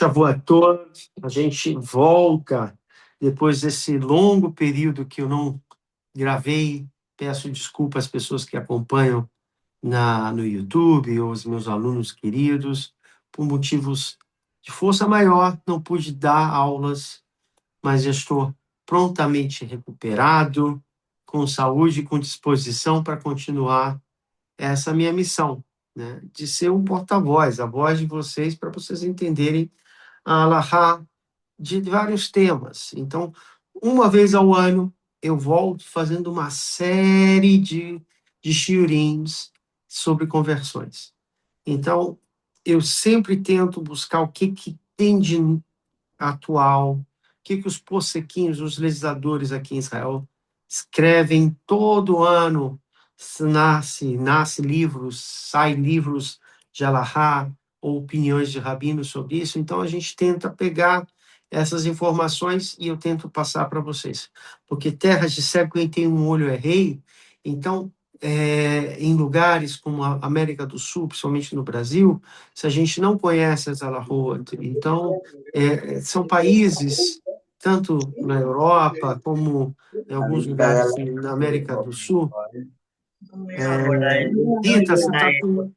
Shavuot a todos. A gente volta depois desse longo período que eu não gravei. Peço desculpa às pessoas que acompanham no YouTube, ou os meus alunos queridos, por motivos de força maior, não pude dar aulas, mas já estou prontamente recuperado, com saúde e com disposição para continuar essa minha missão, né, de ser um porta-voz, a voz de vocês, para vocês entenderem a Alahá de vários temas. Então, uma vez ao ano, eu volto fazendo uma série de shiurins sobre conversões. Então, eu sempre tento buscar o que tem de atual, o que os possequinhos, os legisladores aqui em Israel, escrevem todo ano. Nasce livros, sai livros de Alahá, ou opiniões de rabinos sobre isso. Então, a gente tenta pegar essas informações e eu tento passar para vocês. Porque terras de cego, quem tem um olho é rei. Então, em lugares como a América do Sul, principalmente no Brasil, se a gente não conhece as Alahot, então, são países, tanto na Europa como em alguns lugares na América do Sul, Rita, você está com...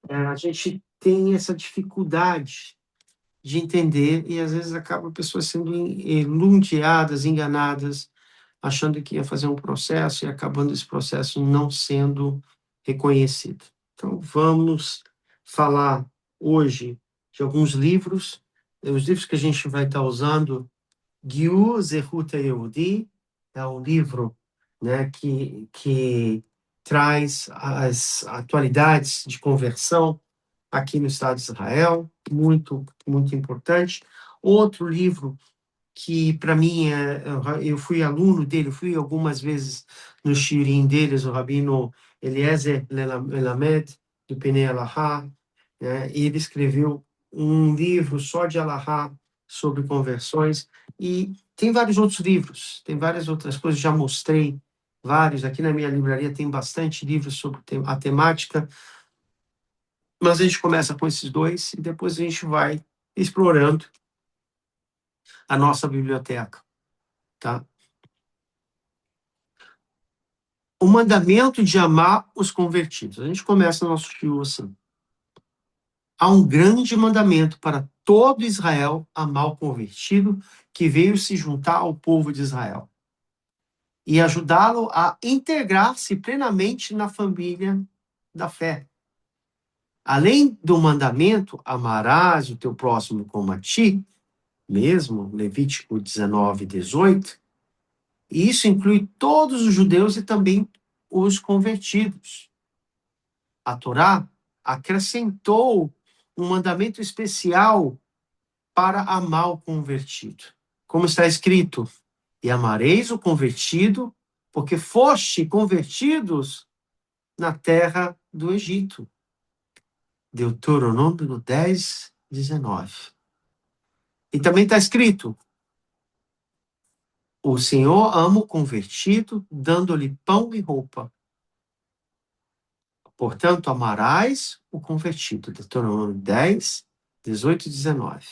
a gente tem essa dificuldade de entender e, às vezes, acaba pessoas sendo ludiadas, enganadas, achando que ia fazer um processo e acabando esse processo não sendo reconhecido. Então, vamos falar hoje de alguns livros. Os livros que a gente vai estar usando, Giur Zehut Yehudi, é um livro, né, que traz as atualidades de conversão aqui no Estado de Israel, muito, muito importante. Outro livro que, para mim, eu fui aluno dele, fui algumas vezes no shiurim deles, o rabino Eliezer Melamed, do Penei Alahá, né? Ele escreveu um livro só de Alahá sobre conversões, e tem vários outros livros, tem várias outras coisas, já mostrei vários, aqui na minha livraria tem bastante livros sobre a temática, mas a gente começa com esses dois e depois a gente vai explorando a nossa biblioteca, tá? O mandamento de amar os convertidos. A gente começa o nosso shiur assim. Há um grande mandamento para todo Israel amar o convertido que veio se juntar ao povo de Israel e ajudá-lo a integrar-se plenamente na família da fé. Além do mandamento, amarás o teu próximo como a ti, mesmo, Levítico 19, 18, e isso inclui todos os judeus e também os convertidos. A Torá acrescentou um mandamento especial para amar o convertido. Como está escrito, e amareis o convertido, porque foste convertidos na terra do Egito. Deuteronômio 10, 19. E também está escrito, o Senhor ama o convertido, dando-lhe pão e roupa. Portanto, amarás o convertido. Deuteronômio 10, 18 e 19.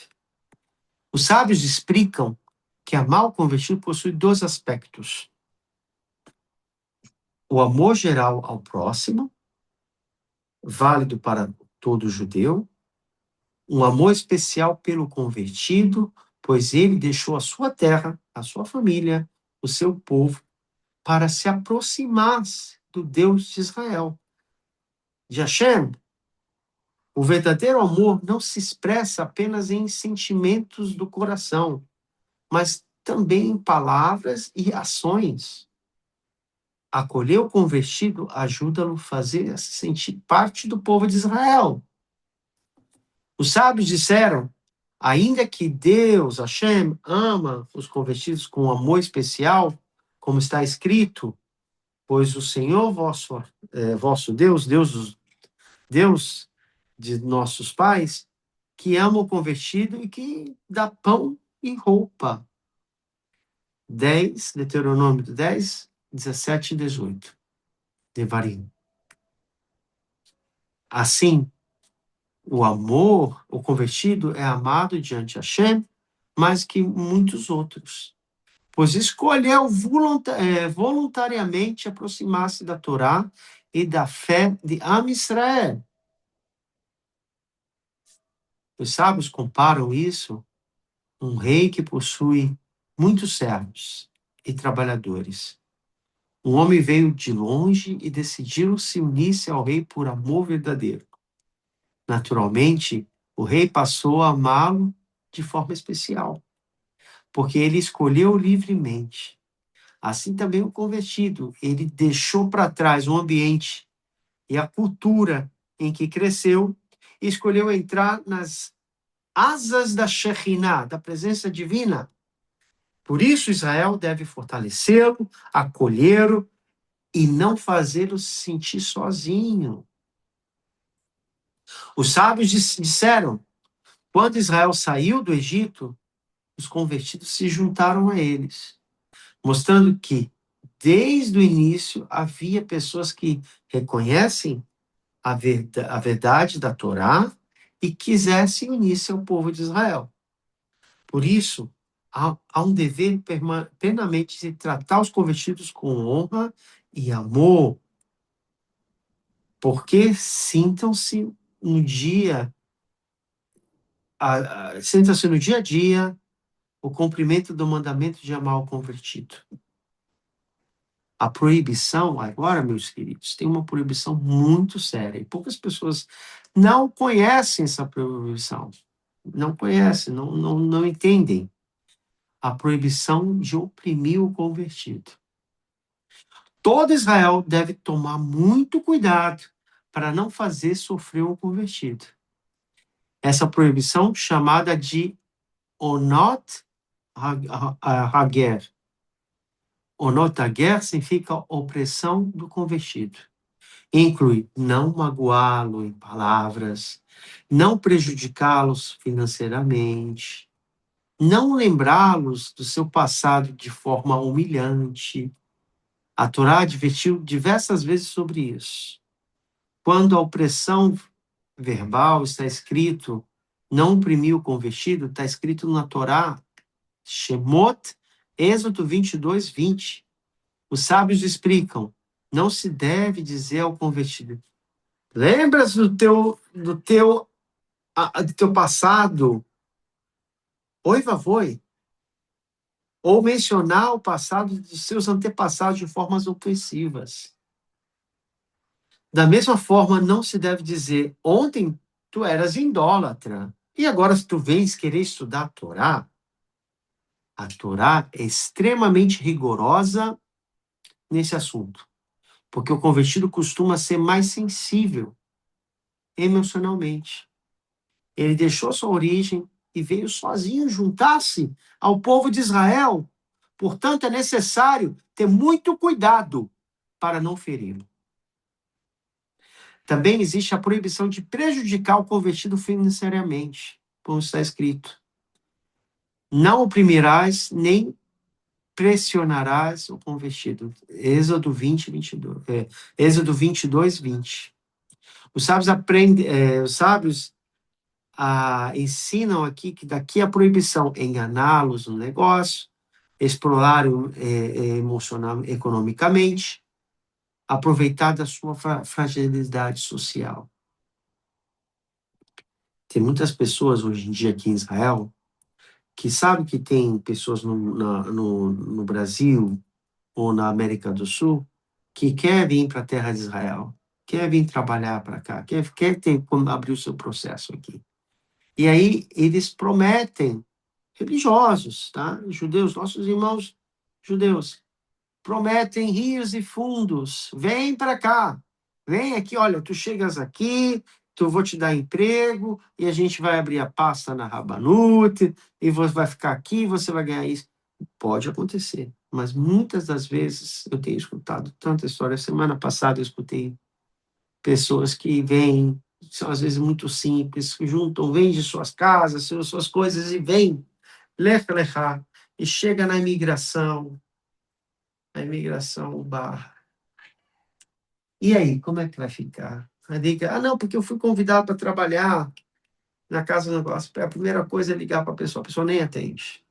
Os sábios explicam que amar o convertido possui dois aspectos. O amor geral ao próximo, válido para todo judeu, um amor especial pelo convertido, pois ele deixou a sua terra, a sua família, o seu povo, para se aproximar do Deus de Israel. De Hashem, o verdadeiro amor não se expressa apenas em sentimentos do coração, mas também em palavras e ações. Acolher o convertido ajuda-lo a fazer se sentir parte do povo de Israel. Os sábios disseram, ainda que Deus, Hashem, ama os convertidos com um amor especial, como está escrito, pois o Senhor vosso Deus, Deus de nossos pais, que ama o convertido e que dá pão e roupa. 10, Deuteronômio 10, 17 e 18. Devarim. Assim, o amor, o convertido é amado diante de Hashem mais que muitos outros, pois escolheu voluntariamente aproximar-se da Torá e da fé de Am Israel. Os sábios comparam isso a um rei que possui muitos servos e trabalhadores. Um homem veio de longe e decidiu se unir-se ao rei por amor verdadeiro. Naturalmente, o rei passou a amá-lo de forma especial, porque ele escolheu livremente. Assim também o convertido, ele deixou para trás o ambiente e a cultura em que cresceu e escolheu entrar nas asas da Shekhinah, da presença divina. Por isso, Israel deve fortalecê-lo, acolhê-lo e não fazê-lo se sentir sozinho. Os sábios disseram: quando Israel saiu do Egito, os convertidos se juntaram a eles, mostrando que, desde o início, havia pessoas que reconhecem a verdade da Torá e quisessem unir-se ao povo de Israel. Por isso, há um dever plenamente de tratar os convertidos com honra e amor, porque sintam-se no dia, sintam-se no dia a dia o cumprimento do mandamento de amar o convertido. A proibição, agora, meus queridos, tem uma proibição muito séria. E poucas pessoas não conhecem essa proibição. Não conhecem, não entendem. A proibição de oprimir o convertido. Todo Israel deve tomar muito cuidado para não fazer sofrer o convertido. Essa proibição, chamada de Onot Hager. Onot Hager significa opressão do convertido. Inclui não magoá-lo em palavras, não prejudicá-los financeiramente, não lembrá-los do seu passado de forma humilhante. A Torá advertiu diversas vezes sobre isso. Quando a opressão verbal está escrito, não oprimir o convertido, está escrito na Torá, Shemot, Êxodo 22, 20. Os sábios explicam, não se deve dizer ao convertido, lembras do teu passado? Oi, vavoi. Ou mencionar o passado dos seus antepassados de formas ofensivas. Da mesma forma, não se deve dizer, ontem tu eras idólatra, e agora se tu vens querer estudar a Torá é extremamente rigorosa nesse assunto, porque o convertido costuma ser mais sensível emocionalmente. Ele deixou sua origem e veio sozinho juntar-se ao povo de Israel. Portanto, é necessário ter muito cuidado para não feri-lo. Também existe a proibição de prejudicar o convertido financeiramente, como está escrito. Não oprimirás nem pressionarás o convertido. Êxodo 20, 22. Êxodo 22, 20. Os sábios ensinam aqui que daqui a proibição enganá-los no negócio, explorar emocional, economicamente, aproveitar da sua fragilidade social. Tem muitas pessoas hoje em dia aqui em Israel que sabem que tem pessoas no Brasil ou na América do Sul que quer vir para a terra de Israel, quer vir trabalhar para cá, quer ter como abrir o seu processo aqui. E aí eles prometem, religiosos, tá? Judeus, nossos irmãos judeus, prometem rios e fundos. Vem para cá. Vem aqui, olha, tu chegas aqui, tu vou te dar emprego, e a gente vai abrir a pasta na Rabanut, e você vai ficar aqui, você vai ganhar isso. Pode acontecer, mas muitas das vezes eu tenho escutado tanta história. Semana passada eu escutei pessoas que vêm, são às vezes muito simples, juntam, vendem suas casas, suas coisas e vêm, lechá, e chega na imigração, a imigração barra. E aí, como é que vai ficar? Aí liga, não, porque eu fui convidado para trabalhar na casa do negócio. A primeira coisa é ligar para a pessoa nem atende.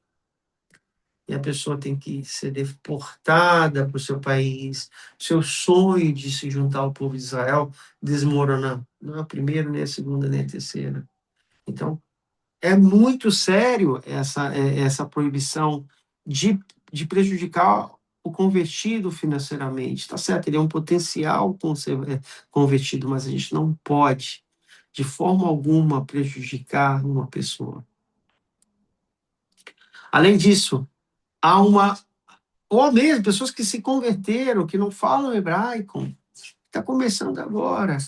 E a pessoa tem que ser deportada para o seu país. Seu sonho de se juntar ao povo de Israel desmorona. Não é a primeira, nem a segunda, nem a terceira. Então, é muito sério essa proibição de prejudicar o convertido financeiramente. Está certo, ele é um potencial convertido, mas a gente não pode, de forma alguma, prejudicar uma pessoa. Além disso, há ou mesmo pessoas que se converteram, que não falam hebraico, está começando agora.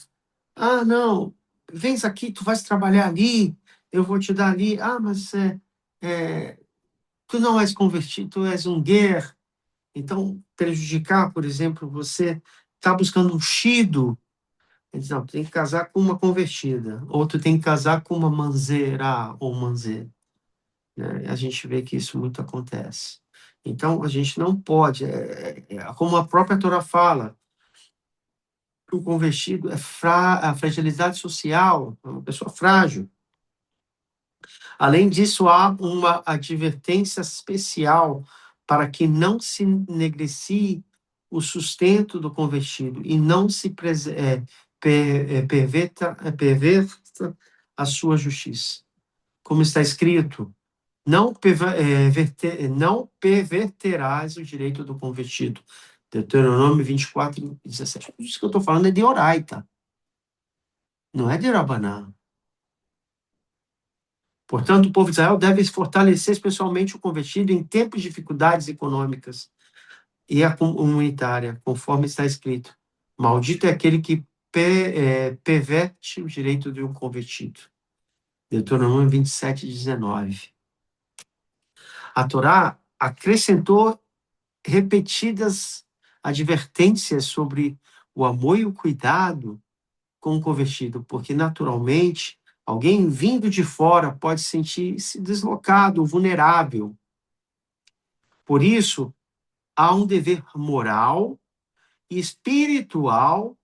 Não, vens aqui, tu vais trabalhar ali, eu vou te dar ali. Mas é, tu não és convertido, tu és um guer. Então, prejudicar, por exemplo, você está buscando um shido. Ele diz, não, tu tem que casar com uma convertida, ou tu tem que casar com uma manzera ou manzer. Né? A gente vê que isso muito acontece. Então, a gente não pode, como a própria Torá fala, o convertido a fragilidade social, é uma pessoa frágil. Além disso, há uma advertência especial para que não se negligencie o sustento do convertido e não se perverta a sua justiça. Como está escrito, não perverterás o direito do convertido. Deuteronômio 24, 17. Isso que eu estou falando é de Oraita, não é de Rabaná. Portanto, o povo de Israel deve fortalecer especialmente o convertido em tempos de dificuldades econômicas e a comunitária, conforme está escrito. Maldito é aquele que perverte o direito de um convertido. Deuteronômio 27, 19. A Torá acrescentou repetidas advertências sobre o amor e o cuidado com o convertido, porque naturalmente alguém vindo de fora pode sentir-se deslocado, vulnerável. Por isso, há um dever moral e espiritual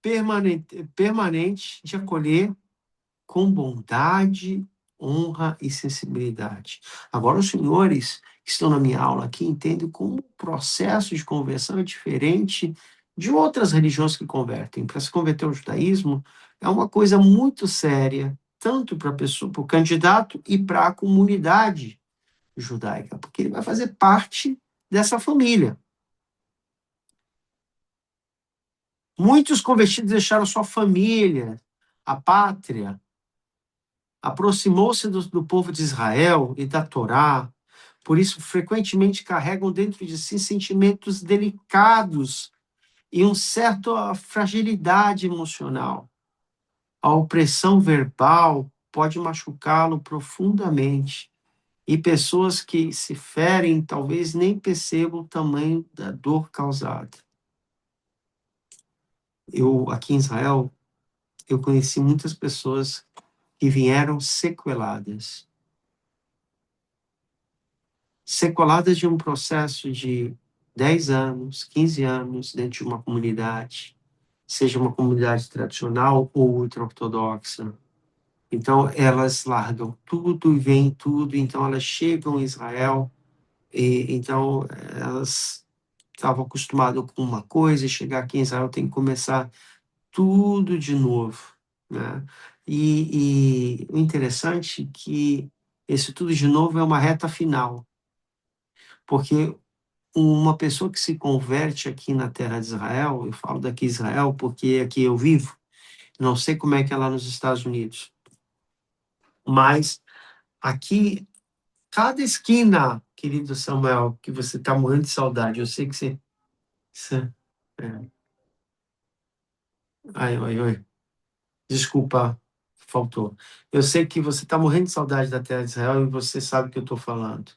permanente de acolher com bondade, honra e sensibilidade. Agora, os senhores que estão na minha aula aqui entendem como o processo de conversão é diferente de outras religiões que convertem. Para se converter ao judaísmo, é uma coisa muito séria, tanto para a pessoa, para o candidato e para a comunidade judaica, porque ele vai fazer parte dessa família. Muitos convertidos deixaram sua família, a pátria, aproximou-se do povo de Israel e da Torá, por isso frequentemente carregam dentro de si sentimentos delicados e uma certa fragilidade emocional. A opressão verbal pode machucá-lo profundamente e pessoas que se ferem talvez nem percebam o tamanho da dor causada. Aqui em Israel, eu conheci muitas pessoas que vieram sequeladas de um processo de 10 anos, 15 anos dentro de uma comunidade, seja uma comunidade tradicional ou ultra-ortodoxa. Então, elas largam tudo e vêm tudo, então elas chegam em Israel, e então elas estavam acostumadas com uma coisa, e chegar aqui em Israel tem que começar tudo de novo, né? E o interessante é que esse tudo de novo é uma reta final, porque uma pessoa que se converte aqui na terra de Israel, eu falo daqui Israel porque aqui eu vivo, não sei como é que é lá nos Estados Unidos, mas aqui, cada esquina, querido Samuel, que você está morrendo de saudade, eu sei que você é, ai, ai, ai, desculpa, faltou. Eu sei que você está morrendo de saudade da terra de Israel e você sabe o que eu estou falando.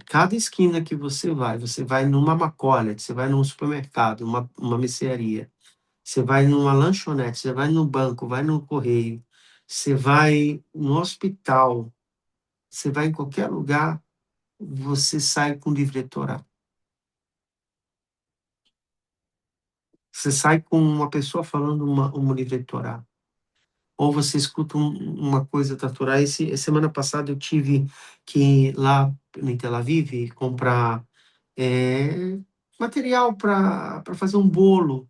Cada esquina que você vai numa Maccollet, você vai num supermercado, uma mercearia, você vai numa lanchonete, você vai no banco, vai no correio, você vai no hospital, você vai em qualquer lugar, você sai com livre Torá. Você sai com uma pessoa falando uma livre Torá, ou você escuta uma coisa da Torá. Semana passada eu tive que ir lá em Tel Aviv comprar material para fazer um bolo.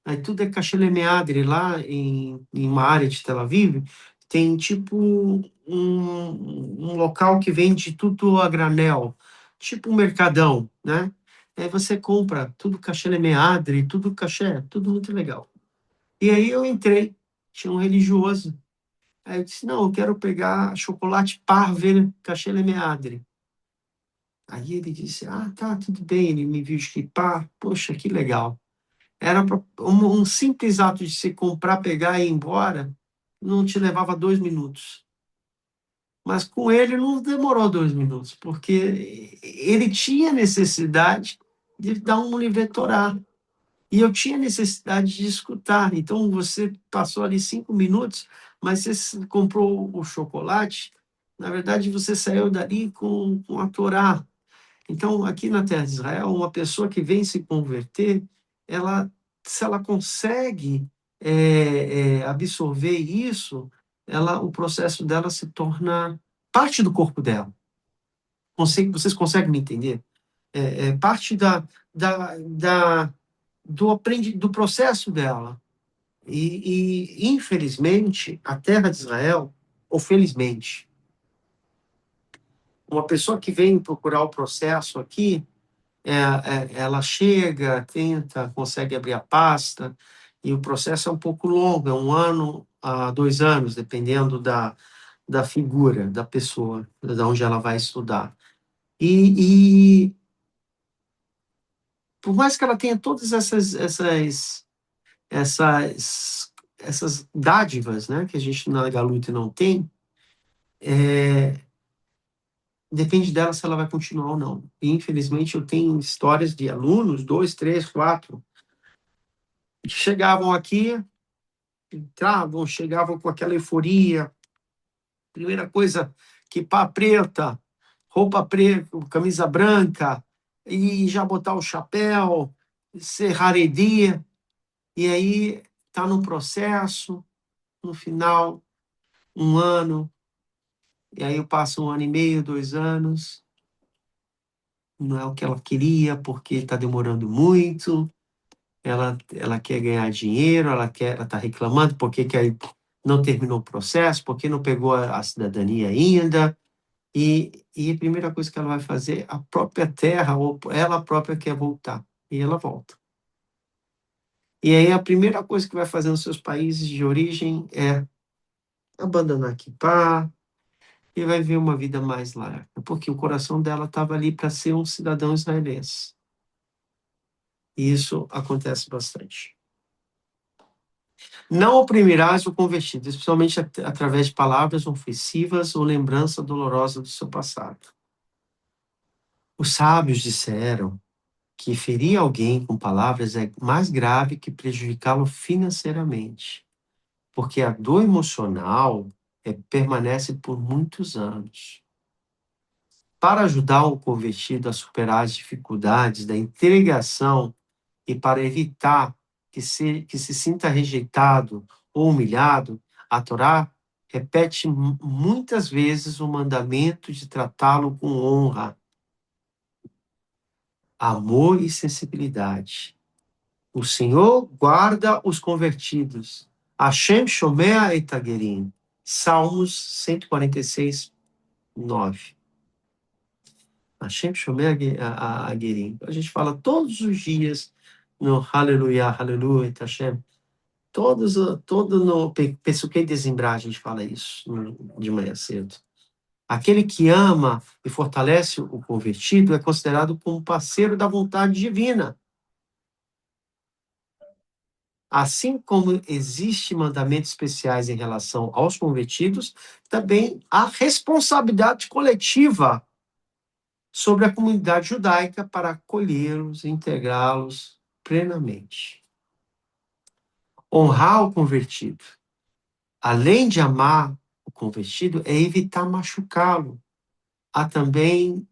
Aí tudo é Cachele Meadri, lá em uma área de Tel Aviv, tem tipo um local que vende tudo a granel, tipo um mercadão, né? Aí você compra tudo Cachele Meadri, tudo caché, tudo muito legal. E aí eu entrei, tinha um religioso. Aí eu disse, não, eu quero pegar chocolate Parver Cachele Meadri. Aí ele disse, ah, tá, tudo bem. Ele me viu esquipar, poxa, que legal. Era um simples ato de se comprar, pegar e ir embora, não te levava 2 minutos. Mas com ele não demorou 2 minutos, porque ele tinha necessidade de dar um livre Torá. E eu tinha necessidade de escutar. Então você passou ali 5 minutos, mas você comprou o chocolate. Na verdade, você saiu dali com a Torá. Então, aqui na terra de Israel, uma pessoa que vem se converter, ela, se ela consegue absorver isso, o processo dela se torna parte do corpo dela. Vocês conseguem me entender? Parte do processo dela. Infelizmente, a terra de Israel, ou felizmente, uma pessoa que vem procurar o processo aqui, ela chega, tenta, consegue abrir a pasta, e o processo é um pouco longo, é 1 ano a 2 anos, dependendo da figura da pessoa, de onde ela vai estudar. E por mais que ela tenha todas essas dádivas, né, que a gente na Galuta não tem, depende dela se ela vai continuar ou não. E, infelizmente, eu tenho histórias de alunos, 2, 3, 4, que chegavam aqui, entravam, chegavam com aquela euforia. Primeira coisa, quipá preta, roupa preta, camisa branca, e já botar o chapéu, ser haredi, e aí tá no processo, no final, 1 ano, e aí passa 1 ano e meio, 2 anos, não é o que ela queria, porque está demorando muito, ela quer ganhar dinheiro, ela está reclamando porque que aí não terminou o processo, porque não pegou a cidadania ainda. E a primeira coisa que ela vai fazer, a própria terra, ou ela própria quer voltar. E ela volta. E aí a primeira coisa que vai fazer nos seus países de origem é abandonar Kippah e vai ver uma vida mais larga. Porque o coração dela estava ali para ser um cidadão israelense. E isso acontece bastante. Não oprimirás o convertido, especialmente através de palavras ofensivas ou lembrança dolorosa do seu passado. Os sábios disseram que ferir alguém com palavras é mais grave que prejudicá-lo financeiramente, porque a dor emocional permanece por muitos anos. Para ajudar o convertido a superar as dificuldades da integração e para evitar que se sinta rejeitado ou humilhado, a Torá repete muitas vezes o mandamento de tratá-lo com honra, amor e sensibilidade. O Senhor guarda os convertidos. Hashem shomea et hagerim. Salmos 146, 9. Hashem shomea hagerim. A gente fala todos os dias no Aleluia, Aleluia, Hashem. Todo no Pessuquei Desimbrar a gente fala isso de manhã cedo. Aquele que ama e fortalece o convertido é considerado como parceiro da vontade divina. Assim como existem mandamentos especiais em relação aos convertidos, também há responsabilidade coletiva sobre a comunidade judaica para acolhê-los e integrá-los plenamente. Honrar o convertido, além de amar o convertido, é evitar machucá-lo. Há também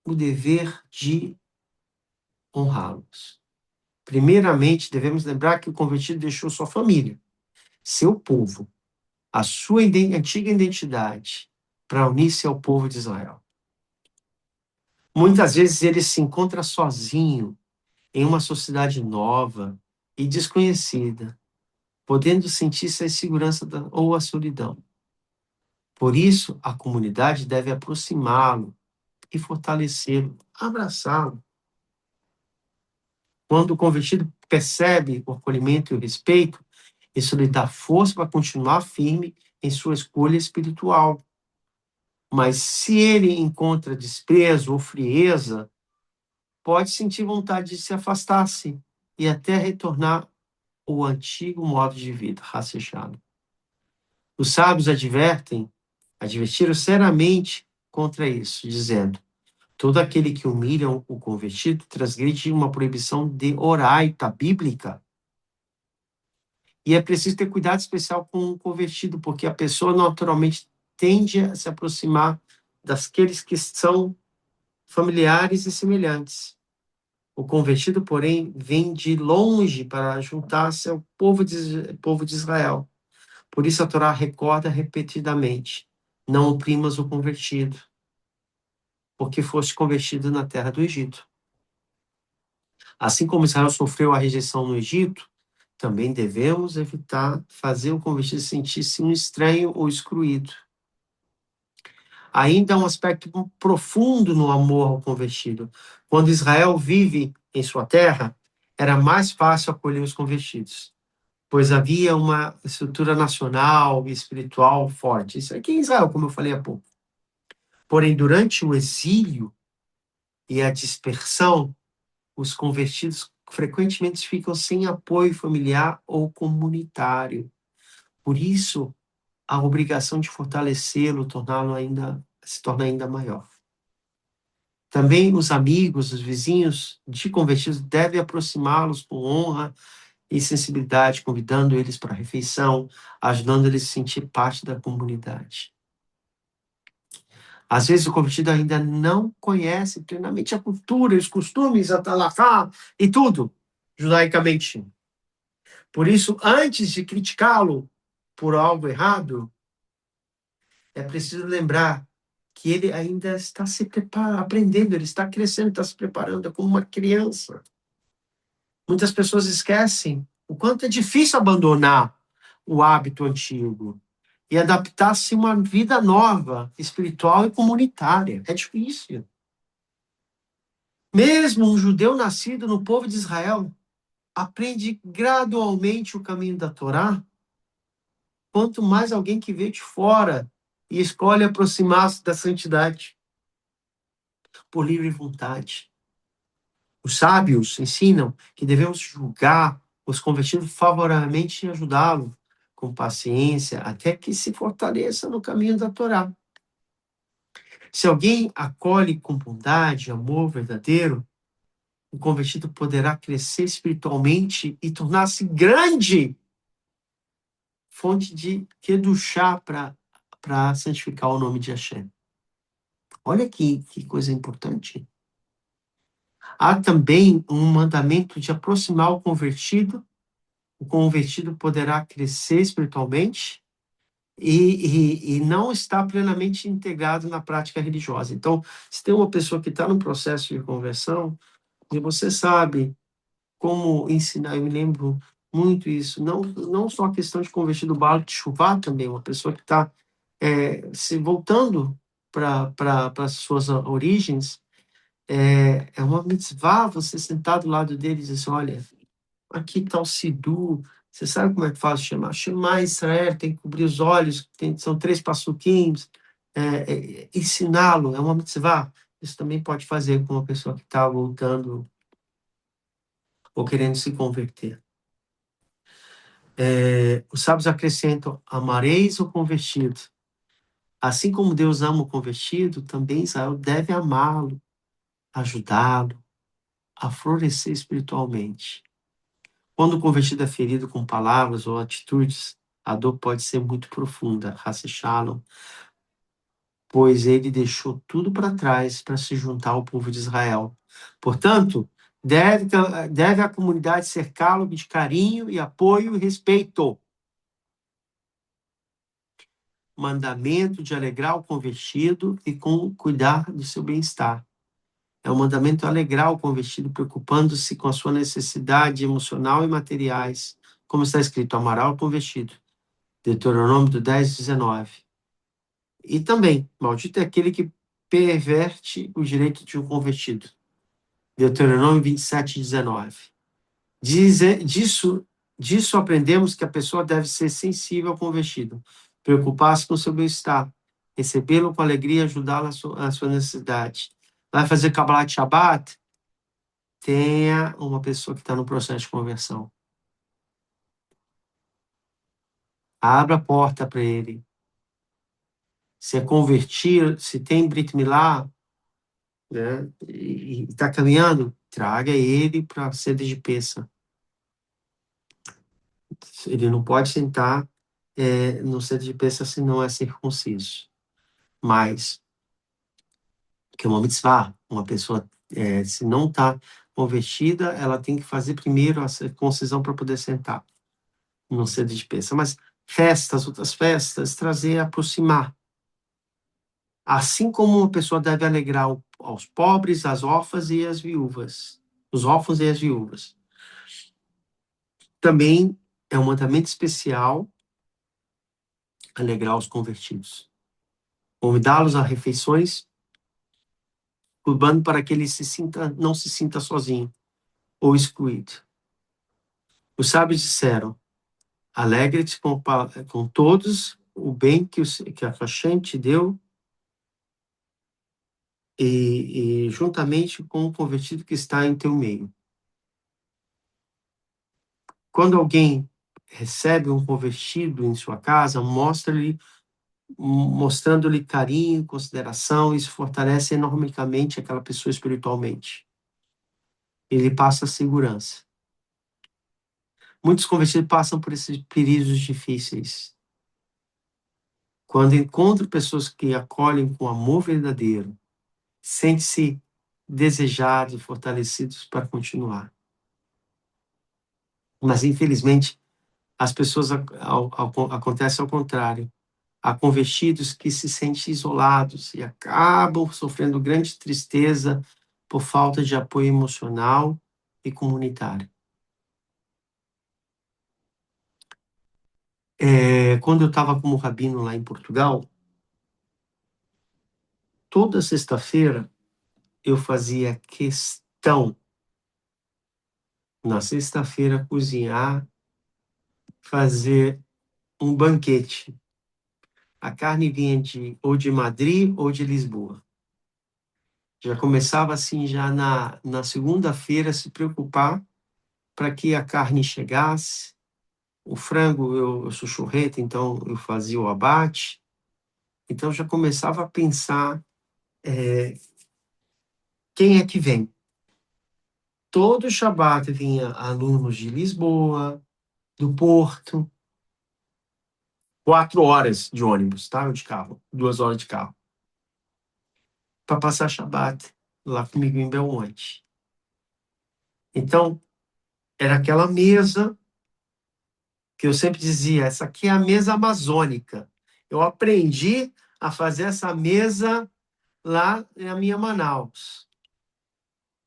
o dever de honrá-los. Primeiramente, devemos lembrar que o convertido deixou sua família, seu povo, a sua antiga identidade, para unir-se ao povo de Israel. Muitas vezes ele se encontra sozinho em uma sociedade nova e desconhecida, podendo sentir-se a insegurança ou a solidão. Por isso, a comunidade deve aproximá-lo e fortalecê-lo, abraçá-lo. Quando o convertido percebe o acolhimento e o respeito, isso lhe dá força para continuar firme em sua escolha espiritual. Mas se ele encontra desprezo ou frieza, pode sentir vontade de se afastar-se e até retornar ao antigo modo de vida, racejado. Os sábios advertiram seriamente contra isso, dizendo: todo aquele que humilha o convertido transgride uma proibição de oraita bíblica. E é preciso ter cuidado especial com o convertido, porque a pessoa naturalmente tende a se aproximar daqueles que são familiares e semelhantes. O convertido, porém, vem de longe para juntar-se ao povo de Israel. Por isso a Torá recorda repetidamente: não oprimas o convertido, porque foste convertido na terra do Egito. Assim como Israel sofreu a rejeição no Egito, também devemos evitar fazer o convertido sentir-se um estranho ou excluído. Ainda há um aspecto profundo no amor ao convertido. Quando Israel vive em sua terra, era mais fácil acolher os convertidos, pois havia uma estrutura nacional e espiritual forte. Isso aqui em Israel, como eu falei há pouco. Porém, durante o exílio e a dispersão, os convertidos frequentemente ficam sem apoio familiar ou comunitário. Por isso, a obrigação de fortalecê-lo, se torna ainda maior. Também os amigos, os vizinhos de convertidos devem aproximá-los com honra e sensibilidade, convidando eles para a refeição, ajudando eles a sentir parte da comunidade. Às vezes o convertido ainda não conhece plenamente a cultura, os costumes, a talafá e tudo, judaicamente. Por isso, antes de criticá-lo por algo errado, é preciso lembrar que ele ainda está se aprendendo, ele está crescendo, está se preparando, é como uma criança. Muitas pessoas esquecem o quanto é difícil abandonar o hábito antigo e adaptar-se a uma vida nova, espiritual e comunitária. É difícil. Mesmo um judeu nascido no povo de Israel aprende gradualmente o caminho da Torá, quanto mais alguém que veio de fora e escolhe aproximar-se da santidade por livre vontade. Os sábios ensinam que devemos julgar os convertidos favoravelmente e ajudá-los com paciência até que se fortaleça no caminho da Torá. Se alguém acolhe com bondade, amor verdadeiro, o convertido poderá crescer espiritualmente e tornar-se grande fonte de kedushá para santificar o nome de Hashem. Olha que coisa importante. Há também um mandamento de aproximar o convertido poderá crescer espiritualmente e não está plenamente integrado na prática religiosa. Então, se tem uma pessoa que está no processo de conversão, e você sabe como ensinar, eu me lembro muito isso, não só a questão de convertir do Baal de Chuvá também, uma pessoa que está se voltando para as suas origens, é uma mitzvah você sentar do lado dele e dizer assim, olha, aqui está o Sidu, você sabe como é que faz o Shema? Shema Israel, tem que cobrir os olhos, são 3 passuquinhos, ensiná-lo, é uma mitzvah. Isso também pode fazer com uma pessoa que está voltando ou querendo se converter. Os sábios acrescentam, amareis o convertido. Assim como Deus ama o convertido, também Israel deve amá-lo, ajudá-lo a florescer espiritualmente. Quando o convertido é ferido com palavras ou atitudes, a dor pode ser muito profunda, Hassi Shalom, pois ele deixou tudo para trás para se juntar ao povo de Israel. Portanto, Deve a comunidade cercá-lo de carinho e apoio e respeito. Mandamento de alegrar o convertido e cuidar do seu bem-estar. É o mandamento alegrar o convertido, preocupando-se com a sua necessidade emocional e materiais, como está escrito, amará o convertido. Deuteronômio 10:19. E também, maldito é aquele que perverte o direito de um convertido. Deuteronômio 27:19. Disso aprendemos que a pessoa deve ser sensível ao convertido, preocupar-se com o seu bem-estar, recebê-lo com alegria e ajudá-lo à sua necessidade. Vai fazer Kabbalat Shabbat? Tenha uma pessoa que está no processo de conversão. Abra a porta para ele. Se é convertir, se tem Brit Milá, né, e está caminhando, traga ele para a sede de Pêssah. Ele não pode sentar no centro de Pêssah se não é circunciso. Mas, que é uma mitzvah, uma pessoa, se não está convertida, ela tem que fazer primeiro a circuncisão para poder sentar no centro de Pêssah. Mas festas, outras festas, trazer, aproximar. Assim como uma pessoa deve alegrar aos pobres, às órfãs e às viúvas. Os órfãos e as viúvas. Também é um mandamento especial alegrar os convertidos. Convidá-los a refeições, cuidando para que ele não se sinta sozinho ou excluído. Os sábios disseram, alegre-te com todos o bem que a Hashem te deu e juntamente com o convertido que está em teu meio. Quando alguém recebe um convertido em sua casa, mostrando-lhe carinho, consideração, isso fortalece enormemente aquela pessoa espiritualmente. Ele passa segurança. Muitos convertidos passam por esses períodos difíceis. Quando encontram pessoas que acolhem com amor verdadeiro, sente-se desejados e fortalecidos para continuar. Mas, infelizmente, as pessoas acontece ao contrário. Há convertidos que se sentem isolados e acabam sofrendo grande tristeza por falta de apoio emocional e comunitário. Quando eu estava como rabino lá em Portugal, toda sexta-feira eu fazia questão, na sexta-feira, cozinhar, fazer um banquete. A carne vinha ou de Madrid ou de Lisboa. Já começava assim, já na segunda-feira, se preocupar para que a carne chegasse. O frango, eu sou churreta, então eu fazia o abate. Então já começava a pensar quem é que vem. Todo Shabat vinha alunos de Lisboa, do Porto, 4 horas de ônibus, tá? De carro, 2 horas de carro, para passar Shabat lá comigo em Belmonte. Então, era aquela mesa que eu sempre dizia, essa aqui é a mesa amazônica. Eu aprendi a fazer essa mesa lá na minha Manaus,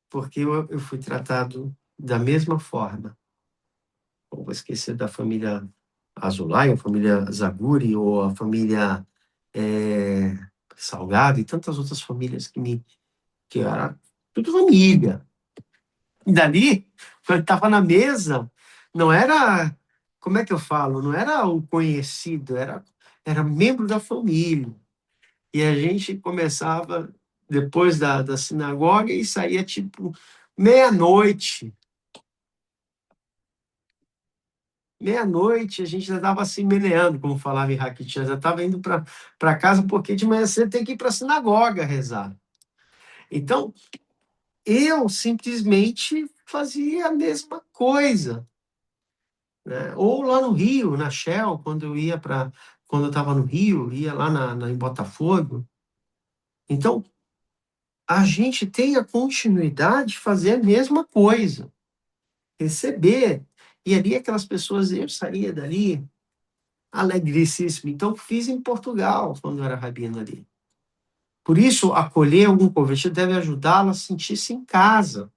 porque eu fui tratado da mesma forma. Não vou esquecer da família Azulay, a família Zaguri, ou a família Salgado, e tantas outras famílias que era tudo família. E dali, quando estava na mesa, não era, como é que eu falo? Não era o conhecido, era membro da família. E a gente começava depois da sinagoga e saía tipo meia-noite. Meia-noite a gente já estava assim meleando, como falava em Raquitinha, já estava indo para casa porque de manhã cedo tem que ir para a sinagoga rezar. Então, eu simplesmente fazia a mesma coisa, né? Ou lá no Rio, na Shell, quando eu estava no Rio, ia lá em Botafogo. Então, a gente tem a continuidade de fazer a mesma coisa, receber. E ali aquelas pessoas, eu saía dali alegríssimo. Então, fiz em Portugal, quando eu era rabino ali. Por isso, acolher algum convertido deve ajudá-lo a sentir-se em casa.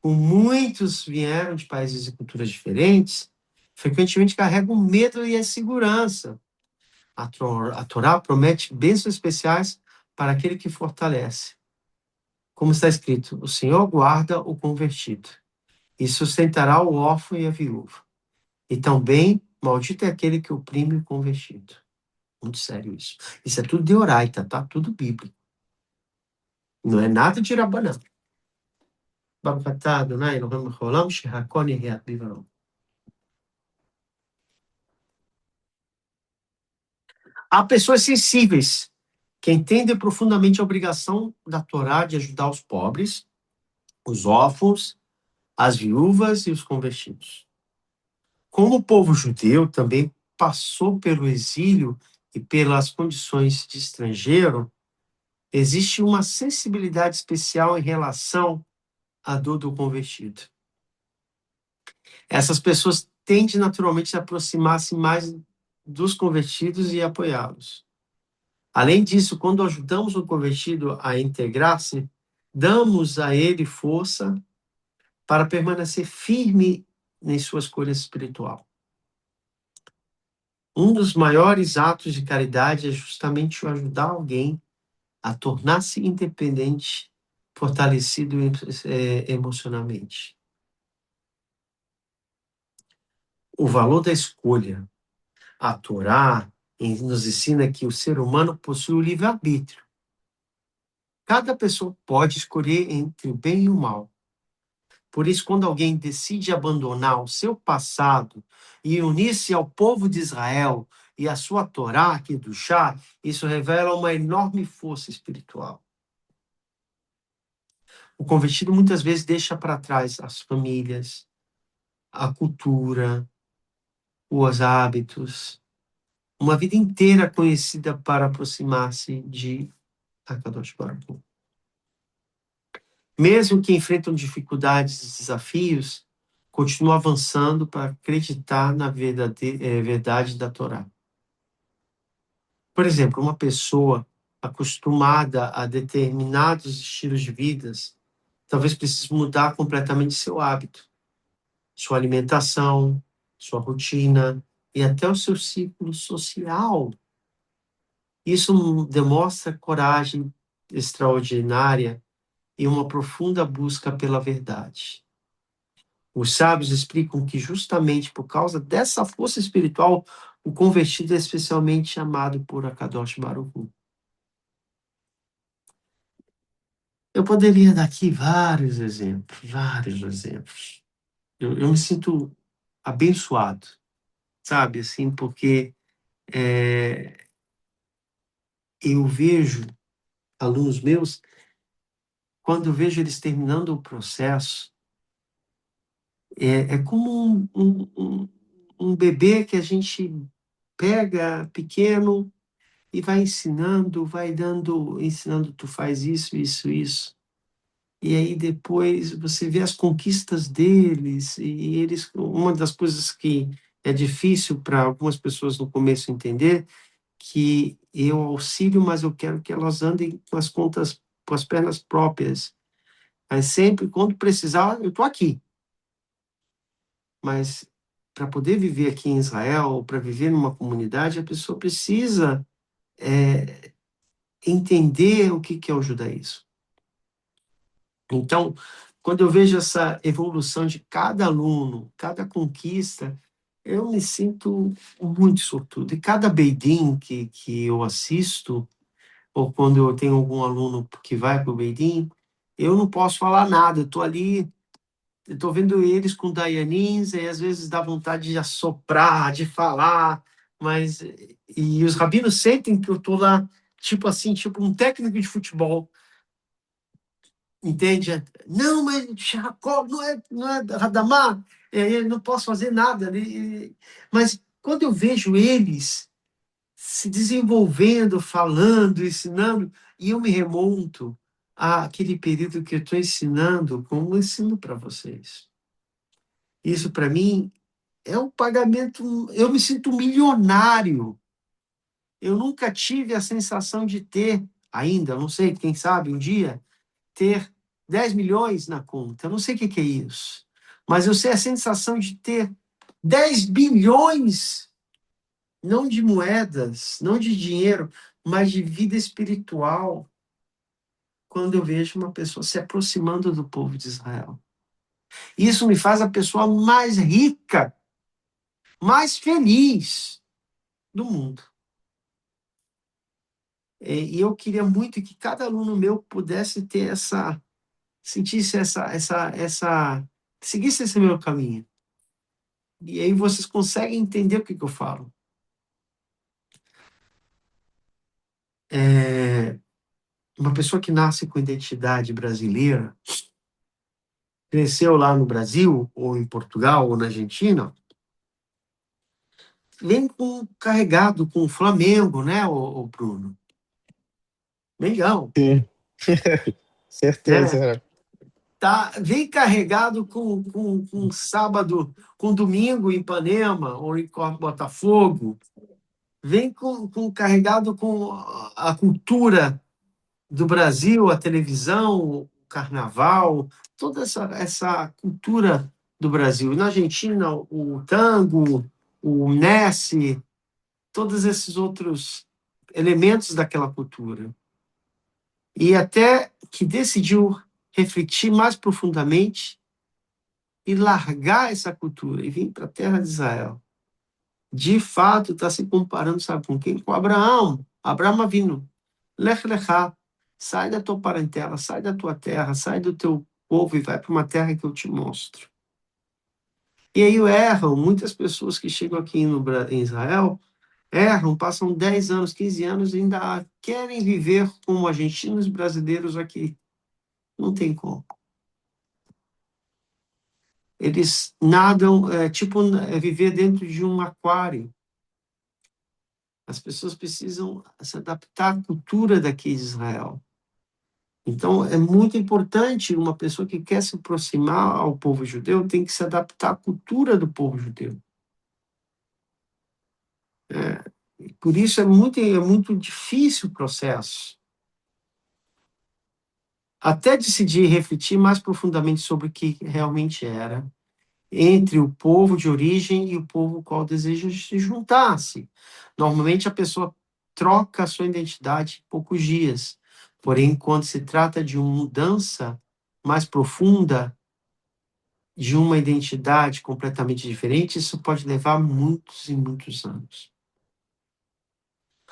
Como muitos vieram de países e culturas diferentes, frequentemente carregam medo e insegurança. A Torá promete bênçãos especiais para aquele que fortalece. Como está escrito, o Senhor guarda o convertido e sustentará o órfão e a viúva. E também, maldito é aquele que oprime o convertido. Muito sério isso. Isso é tudo de Oraita, tá? Tudo bíblico. Não é nada de Rabanã. Há pessoas sensíveis que entendem profundamente a obrigação da Torá de ajudar os pobres, os órfãos, as viúvas e os convertidos. Como o povo judeu também passou pelo exílio e pelas condições de estrangeiro, existe uma sensibilidade especial em relação à dor do convertido. Essas pessoas tendem naturalmente a aproximar-se mais dos convertidos e apoiá-los. Além disso, quando ajudamos o convertido a integrar-se, damos a ele força para permanecer firme em sua escolha espiritual. Um dos maiores atos de caridade é justamente o ajudar alguém a tornar-se independente, fortalecido emocionalmente. O valor da escolha. A Torá nos ensina que o ser humano possui o livre-arbítrio. Cada pessoa pode escolher entre o bem e o mal. Por isso, quando alguém decide abandonar o seu passado e unir-se ao povo de Israel e à sua Torá, aqui do chá, isso revela uma enorme força espiritual. O convertido muitas vezes deixa para trás as famílias, a cultura, os hábitos, uma vida inteira conhecida para aproximar-se de Akadosh Baruch Hu. Mesmo que enfrentam dificuldades e desafios, continuam avançando para acreditar na verdade da Torá. Por exemplo, uma pessoa acostumada a determinados estilos de vida, talvez precise mudar completamente seu hábito, sua alimentação, sua rotina e até o seu ciclo social. Isso demonstra coragem extraordinária e uma profunda busca pela verdade. Os sábios explicam que justamente por causa dessa força espiritual, o convertido é especialmente chamado por Akadosh Baruch Hu. Eu poderia dar aqui vários exemplos, vários exemplos. Eu me sinto abençoado, sabe, assim, porque eu vejo alunos meus, quando eu vejo eles terminando o processo, é como um bebê que a gente pega pequeno e vai ensinando, vai dando, ensinando, tu faz isso, isso, isso. E aí depois você vê as conquistas deles, e eles, uma das coisas que é difícil para algumas pessoas no começo entender, que eu auxilio, mas eu quero que elas andem com as contas, com as pernas próprias. Mas sempre, quando precisar, eu estou aqui. Mas para poder viver aqui em Israel, para viver numa comunidade, a pessoa precisa entender o que é o judaísmo. Então, quando eu vejo essa evolução de cada aluno, cada conquista, eu me sinto muito sortudo. E cada Beidim que eu assisto, ou quando eu tenho algum aluno que vai para o Beidim, eu não posso falar nada, eu estou ali, eu estou vendo eles com Dayanins, e às vezes dá vontade de assoprar, de falar, mas e os rabinos sentem que eu estou lá, tipo assim, tipo um técnico de futebol, entende? Não, mas Jacob não é Radamar, eu não posso fazer nada. Mas quando eu vejo eles se desenvolvendo, falando, ensinando, e eu me remonto aquele período que eu estou ensinando, como eu ensino para vocês. Isso, para mim, é um pagamento. Eu me sinto milionário. Eu nunca tive a sensação de ter, ainda, não sei, quem sabe um dia, ter 10 milhões na conta. Eu não sei o que é isso. Mas eu sei a sensação de ter 10 bilhões, não de moedas, não de dinheiro, mas de vida espiritual, quando eu vejo uma pessoa se aproximando do povo de Israel. Isso me faz a pessoa mais rica, mais feliz do mundo. E eu queria muito que cada aluno meu pudesse ter sentisse seguisse esse meu caminho. E aí vocês conseguem entender o que eu falo. Uma pessoa que nasce com identidade brasileira, cresceu lá no Brasil, ou em Portugal, ou na Argentina, vem carregado com o Flamengo, né, o Bruno? Mengão, Sim, né? certeza. Vem carregado com sábado, com domingo em Ipanema, ou em Botafogo, vem carregado com a cultura do Brasil, a televisão, o carnaval, toda essa cultura do Brasil. Na Argentina, o tango, o Messi, todos esses outros elementos daquela cultura. E até que decidiu refletir mais profundamente e largar essa cultura e vir para a terra de Israel. De fato, está se comparando, sabe com quem? Com Abraão. Abraão vindo. Lech lechá. Sai da tua parentela, sai da tua terra, sai do teu povo e vai para uma terra que eu te mostro. E aí erram, muitas pessoas que chegam aqui em Israel, erram, passam 10 anos, 15 anos e ainda querem viver como argentinos brasileiros aqui. Não tem como. Eles nadam, viver dentro de um aquário. As pessoas precisam se adaptar à cultura daqui de Israel. Então, é muito importante uma pessoa que quer se aproximar ao povo judeu tem que se adaptar à cultura do povo judeu. Por isso é muito difícil o processo. Até decidir refletir mais profundamente sobre o que realmente era entre o povo de origem e o povo qual deseja se juntar-se. Normalmente a pessoa troca a sua identidade em poucos dias. Porém, quando se trata de uma mudança mais profunda, de uma identidade completamente diferente, isso pode levar muitos e muitos anos.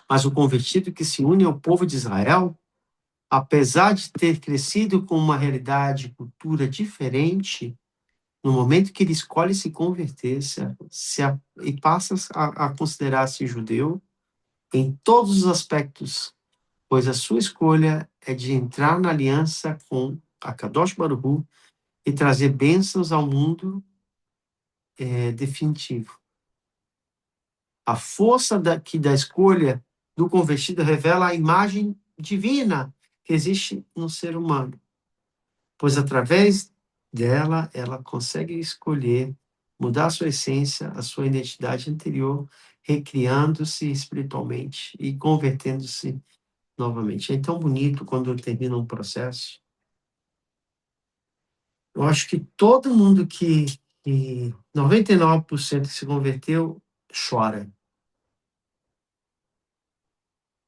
Mas o convertido que se une ao povo de Israel, apesar de ter crescido com uma realidade e cultura diferente, no momento que ele escolhe se converter e passa a considerar-se judeu, em todos os aspectos, pois a sua escolha é de entrar na aliança com a Kadosh Baruch Hu e trazer bênçãos ao mundo definitivo. A força da escolha do convertido revela a imagem divina que existe no ser humano, pois através dela ela consegue escolher mudar a sua essência, a sua identidade anterior, recriando-se espiritualmente e convertendo-se novamente. É tão bonito quando termina um processo. Eu acho que todo mundo que 99% que se converteu chora,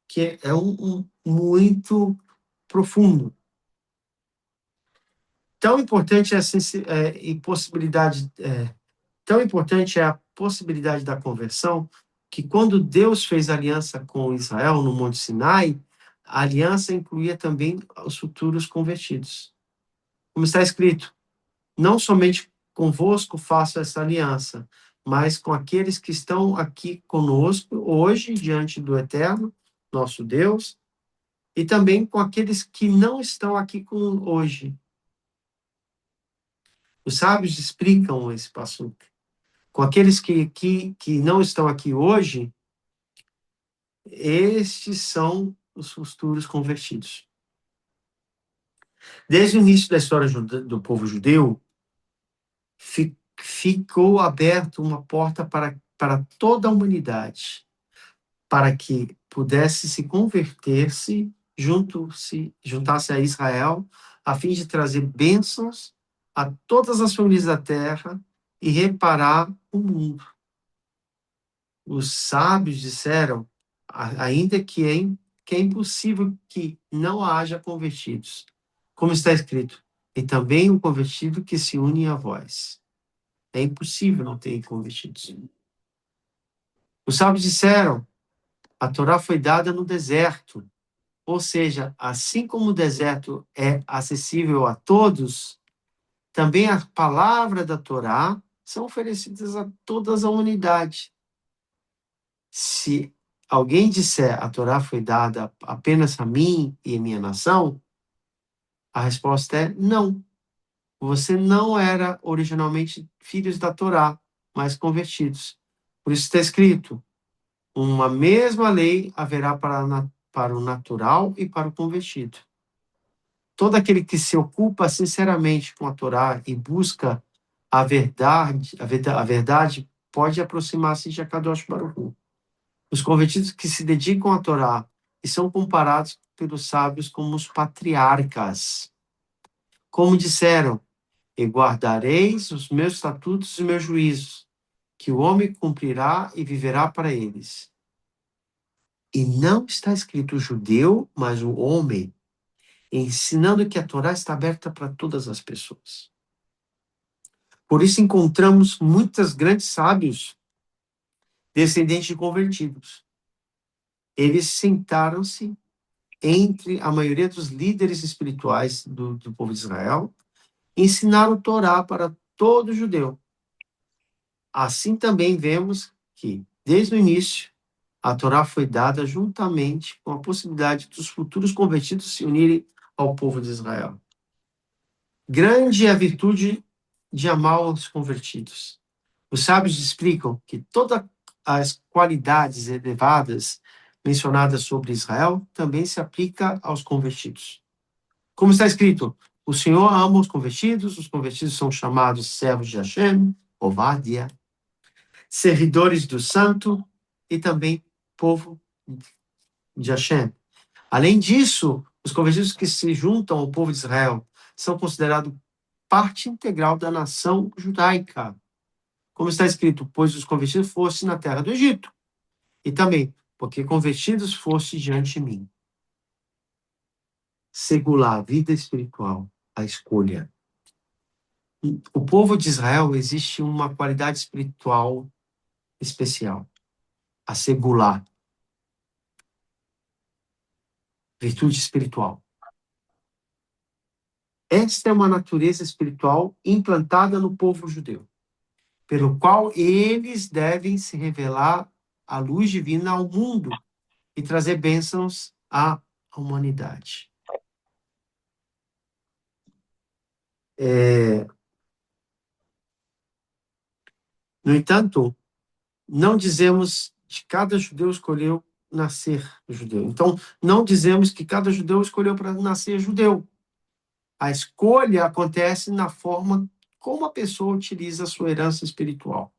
que é muito profundo. Tão importante tão importante é a possibilidade da conversão, que quando Deus fez aliança com Israel no Monte Sinai, a aliança incluía também os futuros convertidos. Como está escrito, não somente convosco faço essa aliança, mas com aqueles que estão aqui conosco hoje, diante do Eterno, nosso Deus, e também com aqueles que não estão aqui hoje. Os sábios explicam esse passo. Com aqueles que não estão aqui hoje, estes são os futuros convertidos. Desde o início da história do povo judeu, ficou aberta uma porta para toda a humanidade, para que pudesse se converter-se, juntar-se a Israel, a fim de trazer bênçãos a todas as famílias da terra e reparar o mundo. Os sábios disseram, ainda que é impossível que não haja convertidos, como está escrito, e também o convertido que se une a vós. É impossível não ter convertidos. Os sábios disseram, a Torá foi dada no deserto, ou seja, assim como o deserto é acessível a todos, também a palavra da Torá são oferecidas a todas a humanidade. Se alguém disser a Torá foi dada apenas a mim e a minha nação, a resposta é não. Você não era originalmente filhos da Torá, mas convertidos. Por isso está escrito, uma mesma lei haverá para o natural e para o convertido. Todo aquele que se ocupa sinceramente com a Torá e busca a verdade pode aproximar-se de Akadosh Baruch Hu. Os convertidos que se dedicam à Torá e são comparados pelos sábios como os patriarcas. Como disseram, e guardareis os meus estatutos e meus juízos, que o homem cumprirá e viverá para eles. E não está escrito o judeu, mas o homem, ensinando que a Torá está aberta para todas as pessoas. Por isso encontramos muitos grandes sábios, descendentes de convertidos. Eles sentaram-se entre a maioria dos líderes espirituais do povo de Israel, e ensinaram a Torá para todo judeu. Assim também vemos que, desde o início, a Torá foi dada juntamente com a possibilidade dos futuros convertidos se unirem ao povo de Israel. Grande é a virtude de amar os convertidos. Os sábios explicam que todas as qualidades elevadas mencionadas sobre Israel também se aplica aos convertidos. Como está escrito, o Senhor ama os convertidos são chamados servos de Hashem, Ovadia, servidores do santo e também povo de Hashem. Além disso, os convertidos que se juntam ao povo de Israel são considerados parte integral da nação judaica. Como está escrito, pois os convertidos fossem na terra do Egito. E também, porque convertidos fossem diante de mim. Segular a vida espiritual, a escolha. O povo de Israel existe uma qualidade espiritual especial, a segular, virtude espiritual. Esta é uma natureza espiritual implantada no povo judeu, pelo qual eles devem se revelar a luz divina ao mundo e trazer bênçãos à humanidade. No entanto, não dizemos que cada judeu escolheu nascer judeu. Então, não dizemos que cada judeu escolheu para nascer judeu. A escolha acontece na forma como a pessoa utiliza a sua herança espiritual.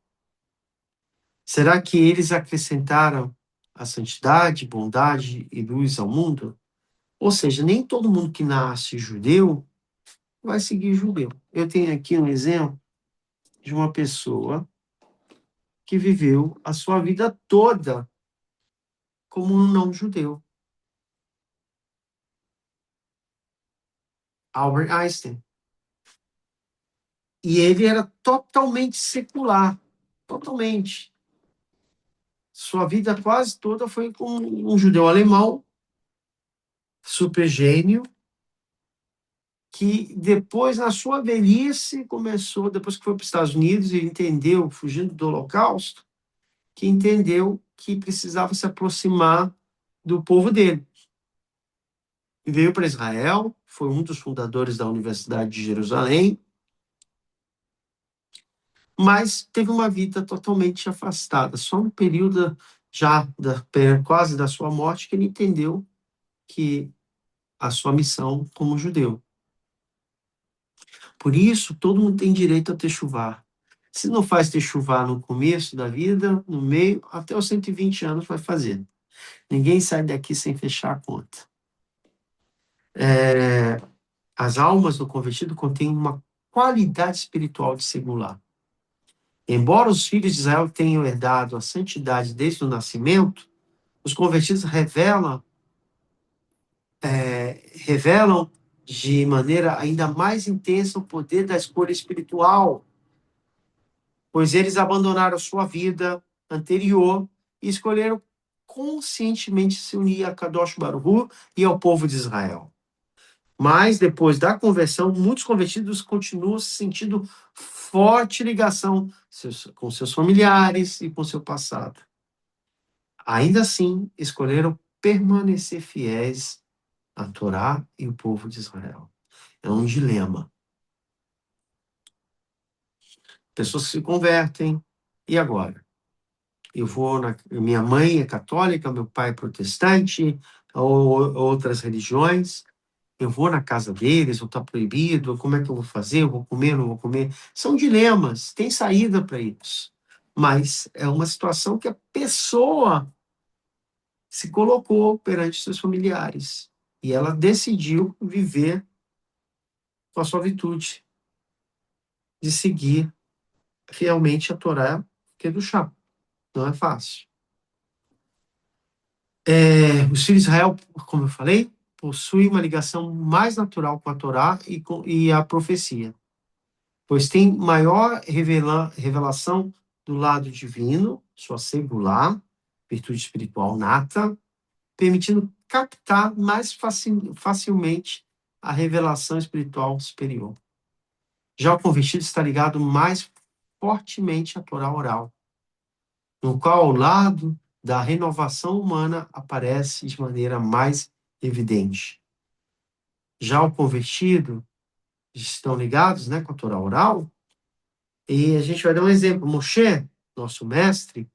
Será que eles acrescentaram a santidade, bondade e luz ao mundo? Ou seja, nem todo mundo que nasce judeu vai seguir judeu. Eu tenho aqui um exemplo de uma pessoa que viveu a sua vida toda como um não-judeu. Albert Einstein. E ele era totalmente secular, totalmente. Sua vida quase toda foi com um judeu alemão, super gênio, que depois, na sua velhice, começou, depois que foi para os Estados Unidos, ele entendeu, fugindo do Holocausto, que entendeu que precisava se aproximar do povo dele. E veio para Israel, foi um dos fundadores da Universidade de Jerusalém, mas teve uma vida totalmente afastada. Só no período já quase da sua morte que ele entendeu que a sua missão como judeu. Por isso, todo mundo tem direito a techuvá. Se não faz techuvá no começo da vida, no meio, até os 120 anos vai fazer. Ninguém sai daqui sem fechar a conta. As almas do convertido contêm uma qualidade espiritual de singular. Embora os filhos de Israel tenham herdado a santidade desde o nascimento, os convertidos revelam de maneira ainda mais intensa o poder da escolha espiritual, pois eles abandonaram sua vida anterior e escolheram conscientemente se unir a Kadosh Baruch Hu e ao povo de Israel. Mas, depois da conversão, muitos convertidos continuam sentindo forte ligação com seus familiares e com seu passado. Ainda assim, escolheram permanecer fiéis à Torá e o povo de Israel. É um dilema. Pessoas se convertem, e agora? Minha mãe é católica, meu pai é protestante, ou outras religiões. Eu vou na casa deles, ou está proibido, como é que eu vou fazer? Eu vou comer, não vou comer? São dilemas, tem saída para isso. Mas é uma situação que a pessoa se colocou perante seus familiares. E ela decidiu viver com a sua virtude de seguir fielmente a Torá que é do chá. Não é fácil. Os filhos de Israel, como eu falei, possuem uma ligação mais natural com a Torá e a profecia, pois tem maior revelação do lado divino, sua singular, virtude espiritual nata, permitindo captar mais facilmente a revelação espiritual superior. Já o convertido está ligado mais fortemente à Torá oral, no qual, ao lado da renovação humana, aparece de maneira mais evidente. Já o convertido estão ligados, né, com a Torá oral, e a gente vai dar um exemplo. Moshe, nosso mestre,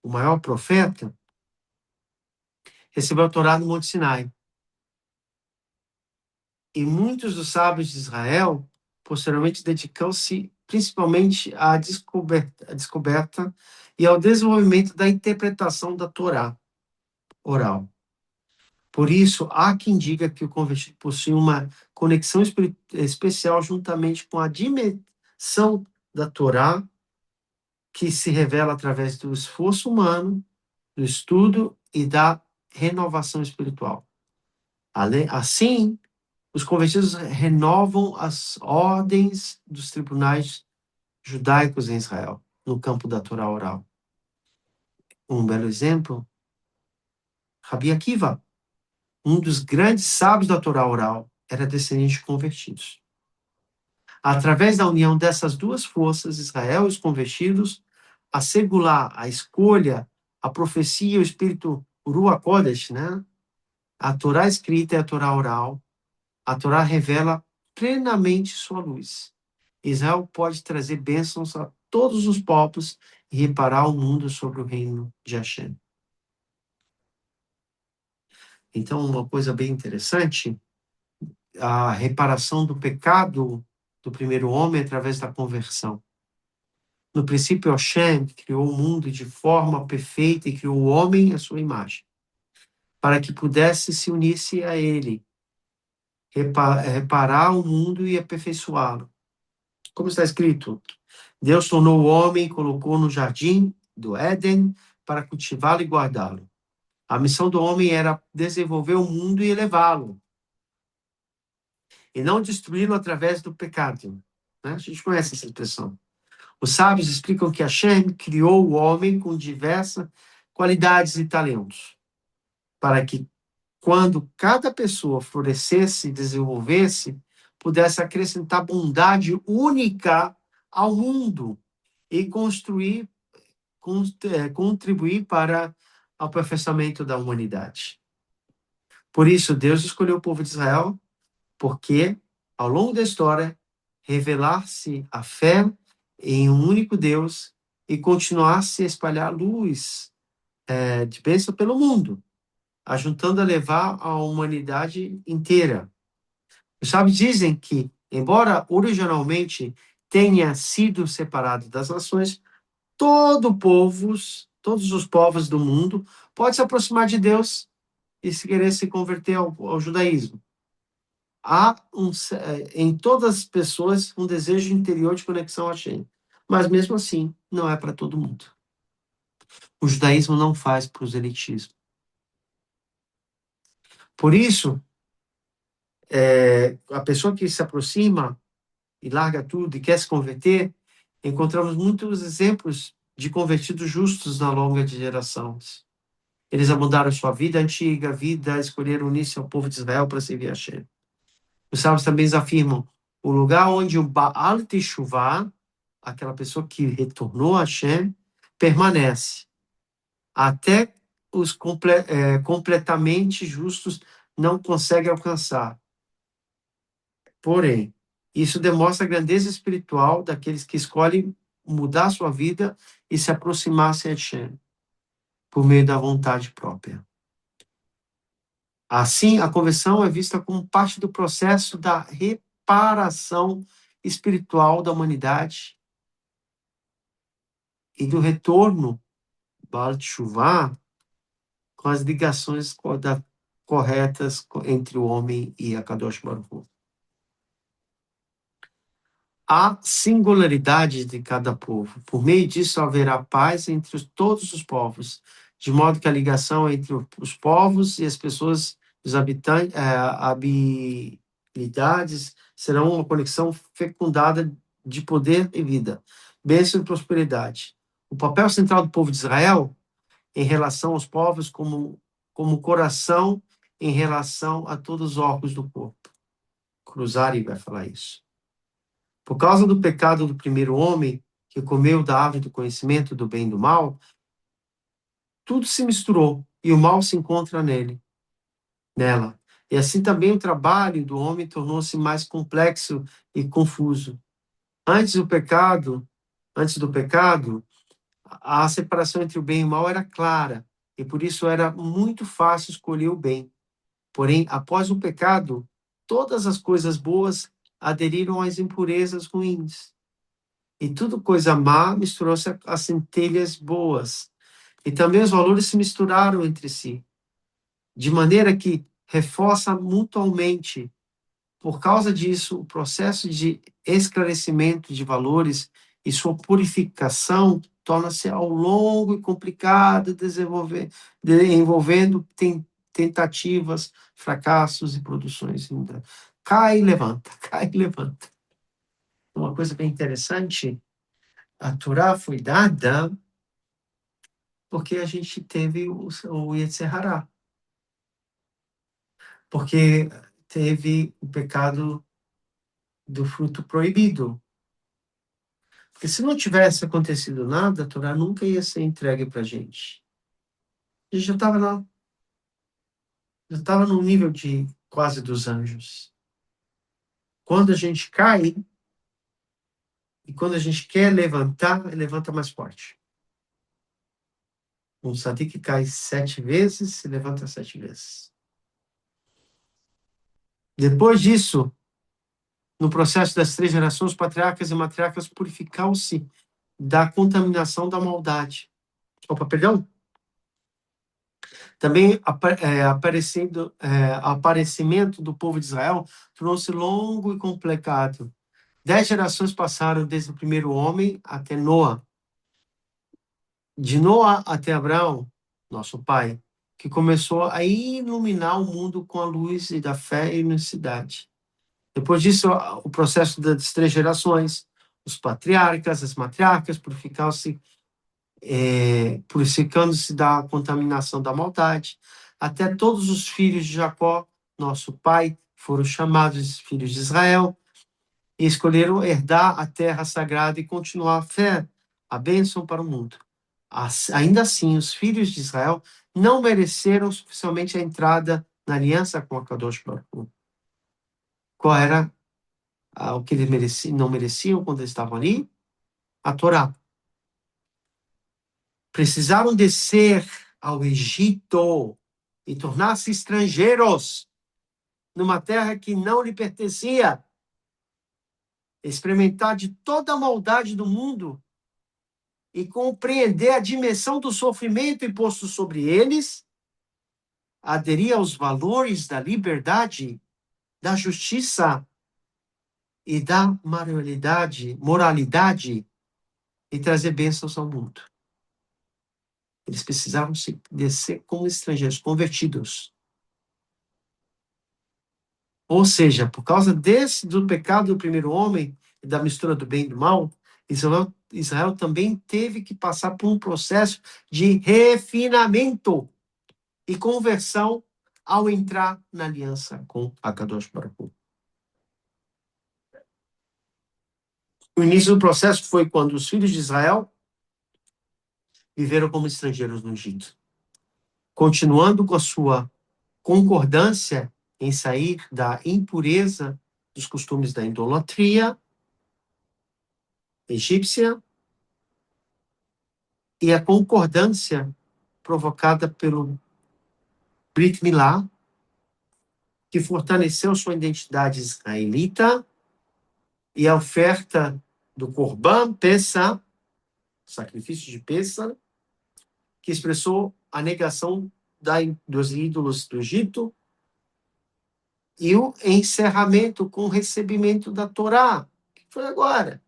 o maior profeta, recebeu a Torá no Monte Sinai. E muitos dos sábios de Israel, posteriormente, dedicam-se principalmente à descoberta e ao desenvolvimento da interpretação da Torá oral. Por isso, há quem diga que o convertido possui uma conexão especial juntamente com a dimensão da Torá, que se revela através do esforço humano, do estudo e da renovação espiritual. Assim, os convertidos renovam as ordens dos tribunais judaicos em Israel, no campo da Torá oral. Um belo exemplo, Rabi Akiva, um dos grandes sábios da Torá oral, era descendente de convertidos. Através da união dessas duas forças, Israel e os convertidos, a segular, a escolha, a profecia, o espírito Ruach Kodesh, né? A Torá escrita e a Torá oral, a Torá revela plenamente sua luz. Israel pode trazer bênçãos a todos os povos e reparar o mundo sobre o reino de Hashem. Então, uma coisa bem interessante, a reparação do pecado do primeiro homem através da conversão. No princípio, Hashem criou o mundo de forma perfeita e criou o homem à sua imagem, para que pudesse se unir-se a ele, reparar o mundo e aperfeiçoá-lo. Como está escrito, Deus tornou o homem e colocou no jardim do Éden para cultivá-lo e guardá-lo. A missão do homem era desenvolver o mundo e elevá-lo, e não destruí-lo através do pecado. Né? A gente conhece essa expressão. Os sábios explicam que Hashem criou o homem com diversas qualidades e talentos, para que, quando cada pessoa florescesse e desenvolvesse, pudesse acrescentar bondade única ao mundo e contribuir para o aperfeiçoamento da humanidade. Por isso, Deus escolheu o povo de Israel, porque, ao longo da história, revelar-se a fé em um único Deus e continuar-se a espalhar luz de bênção pelo mundo, ajudando a levar a humanidade inteira. Os sábios dizem que, Embora originalmente tenha sido separado das nações, todos os povos do mundo pode se aproximar de Deus e se querer se converter ao judaísmo. Há em todas as pessoas um desejo interior de conexão a Hashem, mas mesmo assim não é para todo mundo. O judaísmo não faz proselitismo. Por isso, a pessoa que se aproxima e larga tudo e quer se converter, encontramos muitos exemplos de convertidos justos na longa de gerações. Eles abandonaram sua vida antiga, escolheram unir-se ao povo de Israel para servir a Hashem. Os sábios também afirmam o lugar onde o Baal Teshuvah, aquela pessoa que retornou a Hashem, permanece até os completamente justos não conseguem alcançar. Porém, isso demonstra a grandeza espiritual daqueles que escolhem mudar sua vida e se aproximar-se de Hashem por meio da vontade própria. Assim, a conversão é vista como parte do processo da reparação espiritual da humanidade e do retorno, Baal Teshuvah, com as ligações corretas entre o homem e a Kadosh Baruch Hu. A singularidade de cada povo. Por meio disso haverá paz entre todos os povos, de modo que a ligação entre os povos e as pessoas, os habitantes, habilidades, serão uma conexão fecundada de poder e vida, bênção e prosperidade. O papel central do povo de Israel em relação aos povos como coração em relação a todos os órgãos do corpo. Cruzari vai falar isso. Por causa do pecado do primeiro homem, que comeu da árvore do conhecimento do bem e do mal, tudo se misturou e o mal se encontra nela. E assim também o trabalho do homem tornou-se mais complexo e confuso. Antes do pecado, a separação entre o bem e o mal era clara, e por isso era muito fácil escolher o bem. Porém, após o pecado, todas as coisas boas aderiram às impurezas ruins. E tudo coisa má misturou-se às centelhas boas. E também os valores se misturaram entre si, de maneira que reforça mutuamente. Por causa disso, o processo de esclarecimento de valores e sua purificação torna-se ao longo e complicado, envolvendo tentativas, fracassos e produções. Cai e levanta, cai e levanta. Uma coisa bem interessante, a Torá foi dada porque a gente teve o Yetzer Hará. Porque teve o pecado do fruto proibido. Porque se não tivesse acontecido nada, a Torá nunca ia ser entregue para a gente. A gente já estava lá. Já estava no nível de quase dos anjos. Quando a gente cai, e quando a gente quer levantar, levanta mais forte. Um tzadik cai 7 vezes, se levanta 7 vezes. Depois disso, no processo das 3 gerações, patriarcas e matriarcas purificaram-se da contaminação da maldade. Opa, perdão? Também aparecimento do povo de Israel tornou-se longo e complicado. 10 gerações passaram desde o primeiro homem até Noa. De Noa até Abraão, nosso pai, que começou a iluminar o mundo com a luz e da fé e unicidade. Depois disso, o processo das 3 gerações, os patriarcas, as matriarcas, purificando-se da contaminação da maldade, até todos os filhos de Jacó, nosso pai, foram chamados filhos de Israel e escolheram herdar a terra sagrada e continuar a fé, a bênção para o mundo. Ainda assim, os filhos de Israel não mereceram suficientemente a entrada na aliança com a Kadosh Baruch Hu. Qual era o que eles não mereciam quando eles estavam ali? A Torá. Precisaram descer ao Egito e tornar-se estrangeiros numa terra que não lhe pertencia. experimentar de toda a maldade do mundo e compreender a dimensão do sofrimento imposto sobre eles, aderir aos valores da liberdade, da justiça e da moralidade e trazer bênçãos ao mundo. Eles precisavam se descer como estrangeiros, convertidos. Ou seja, por causa do pecado do primeiro homem e da mistura do bem e do mal, Israel também teve que passar por um processo de refinamento e conversão ao entrar na aliança com Akadosh Baruch Hu. O início do processo foi quando os filhos de Israel viveram como estrangeiros no Egito, continuando com a sua concordância em sair da impureza dos costumes da idolatria egípcia e a concordância provocada pelo Brit Milá, que fortaleceu sua identidade israelita, e a oferta do Corban Pessah, sacrifício de Pessah, que expressou a negação dos ídolos do Egito, e o encerramento com o recebimento da Torá, que foi agora,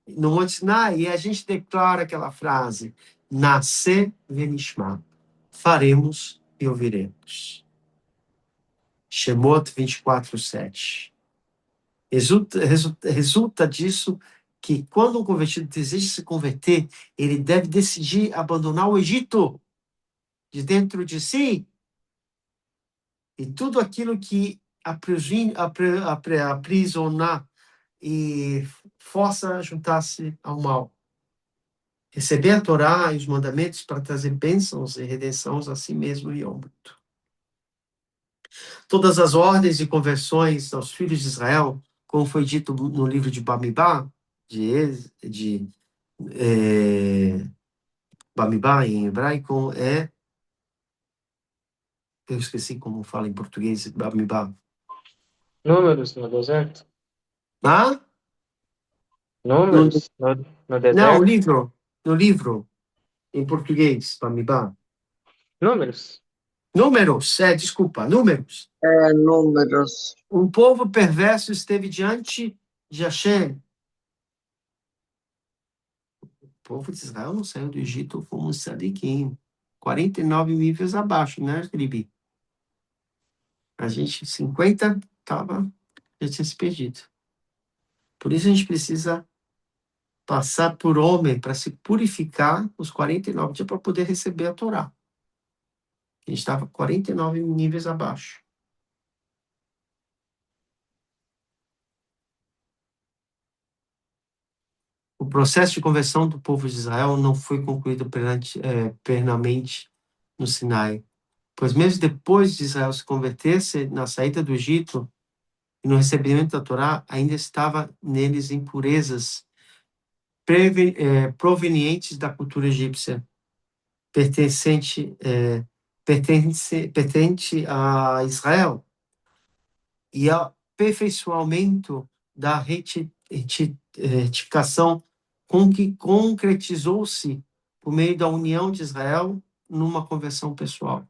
no Monte Sinai, e a gente declara aquela frase, Nasce venishma, faremos e ouviremos. Shemot 24:7. Resulta disso que quando um convertido deseja se converter, ele deve decidir abandonar o Egito de dentro de si e tudo aquilo que aprisionar e força a juntar-se ao mal. Receber a Torá e os mandamentos para trazer bênçãos e redenção a si mesmo e ao mundo. Todas as ordens e conversões aos filhos de Israel, como foi dito no livro de Bamidbar, Bamidbar em hebraico, eu esqueci como fala em português, Bamidbar. Números no deserto? Ah? Números no Não, deserto? no livro, em português, Bamidbar. Números? Números, desculpa, números. Números. Um povo perverso esteve diante de Hashem. O povo de Israel não saiu do Egito como um sadiquim. 49 níveis abaixo, né, Felipe? A gente, 50, já tinha se perdido. Por isso a gente precisa passar por homem para se purificar os 49 dias para poder receber a Torá. A gente estava 49 níveis abaixo. O processo de conversão do povo de Israel não foi concluído plenamente no Sinai, pois mesmo depois de Israel se converter-se na saída do Egito e no recebimento da Torá, ainda estava neles impurezas provenientes da cultura egípcia, pertencente a Israel, e ao aperfeiçoamento da retificação com que concretizou-se por meio da união de Israel numa conversão pessoal.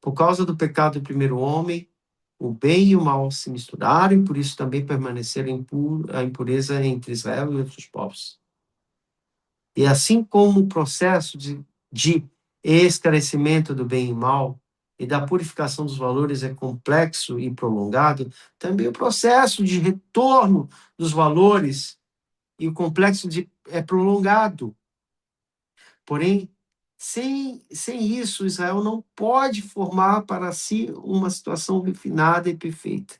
Por causa do pecado do primeiro homem, o bem e o mal se misturaram e por isso também permaneceram a impureza entre Israel e outros povos. E assim como o processo de esclarecimento do bem e mal e da purificação dos valores é complexo e prolongado, também o processo de retorno dos valores e o complexo é prolongado. Porém, sem isso, Israel não pode formar para si uma situação refinada e perfeita.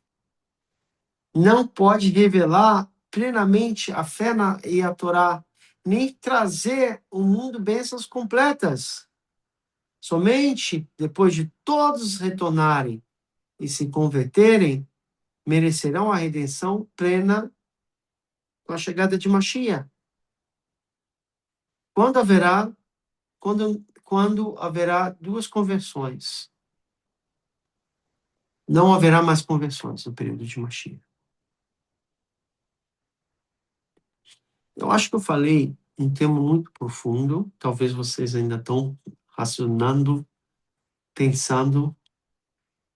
Não pode revelar plenamente a fé e a Torá, nem trazer ao mundo bênçãos completas. Somente depois de todos retornarem e se converterem, merecerão a redenção plena com a chegada de Mashiach. Quando haverá duas conversões, não haverá mais conversões no período de Mashiach. Eu acho que eu falei um tema muito profundo, talvez vocês ainda estão racionando, pensando.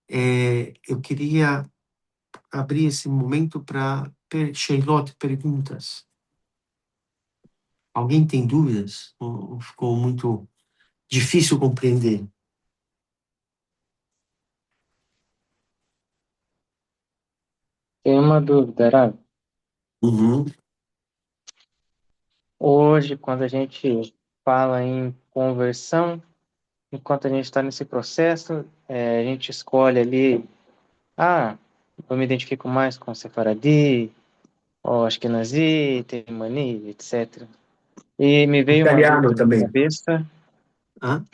Eu queria abrir esse momento para Sheilot, perguntas. Alguém tem dúvidas? Ou ficou muito difícil compreender? Tem uma dúvida, Rav. Uhum. Hoje, quando a gente fala em conversão, enquanto a gente está nesse processo, a gente escolhe ali, eu me identifico mais com Sefaradi, ou Ashkenazi, Temani, etc. E me veio uma Italiano dúvida na também. cabeça, Hã?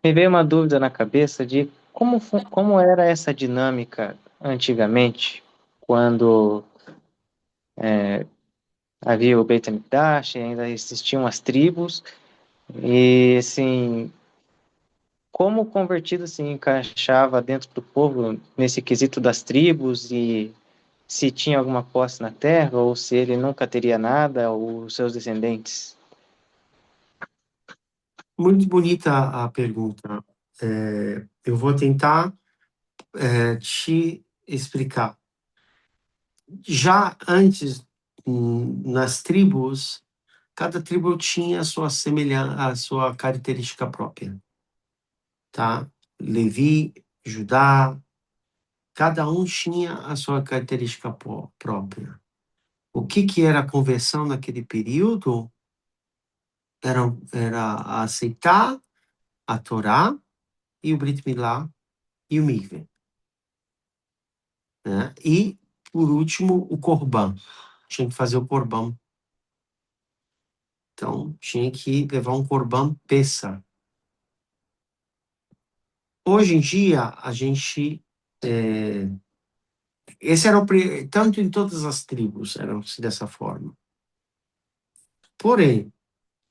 me veio uma dúvida na cabeça de como era essa dinâmica antigamente, quando havia o Beit HaMikdash, ainda existiam as tribos, e assim, como o convertido se encaixava dentro do povo nesse quesito das tribos e se tinha alguma posse na terra ou se ele nunca teria nada ou os seus descendentes. Muito bonita a pergunta. Eu vou tentar te explicar. Já antes, nas tribos, cada tribo tinha a sua semelhança, a sua característica própria, tá? Levi, Judá, cada um tinha a sua característica própria. O que era a conversão naquele período? Era aceitar a Torá e o Brit Milá e o Mikveh, né? E, por último, o Corban. Tinha que fazer o Corban. Então, tinha que levar um Corban Pessa. Hoje em dia, a gente... esse era tanto em todas as tribos, eram dessa forma. Porém,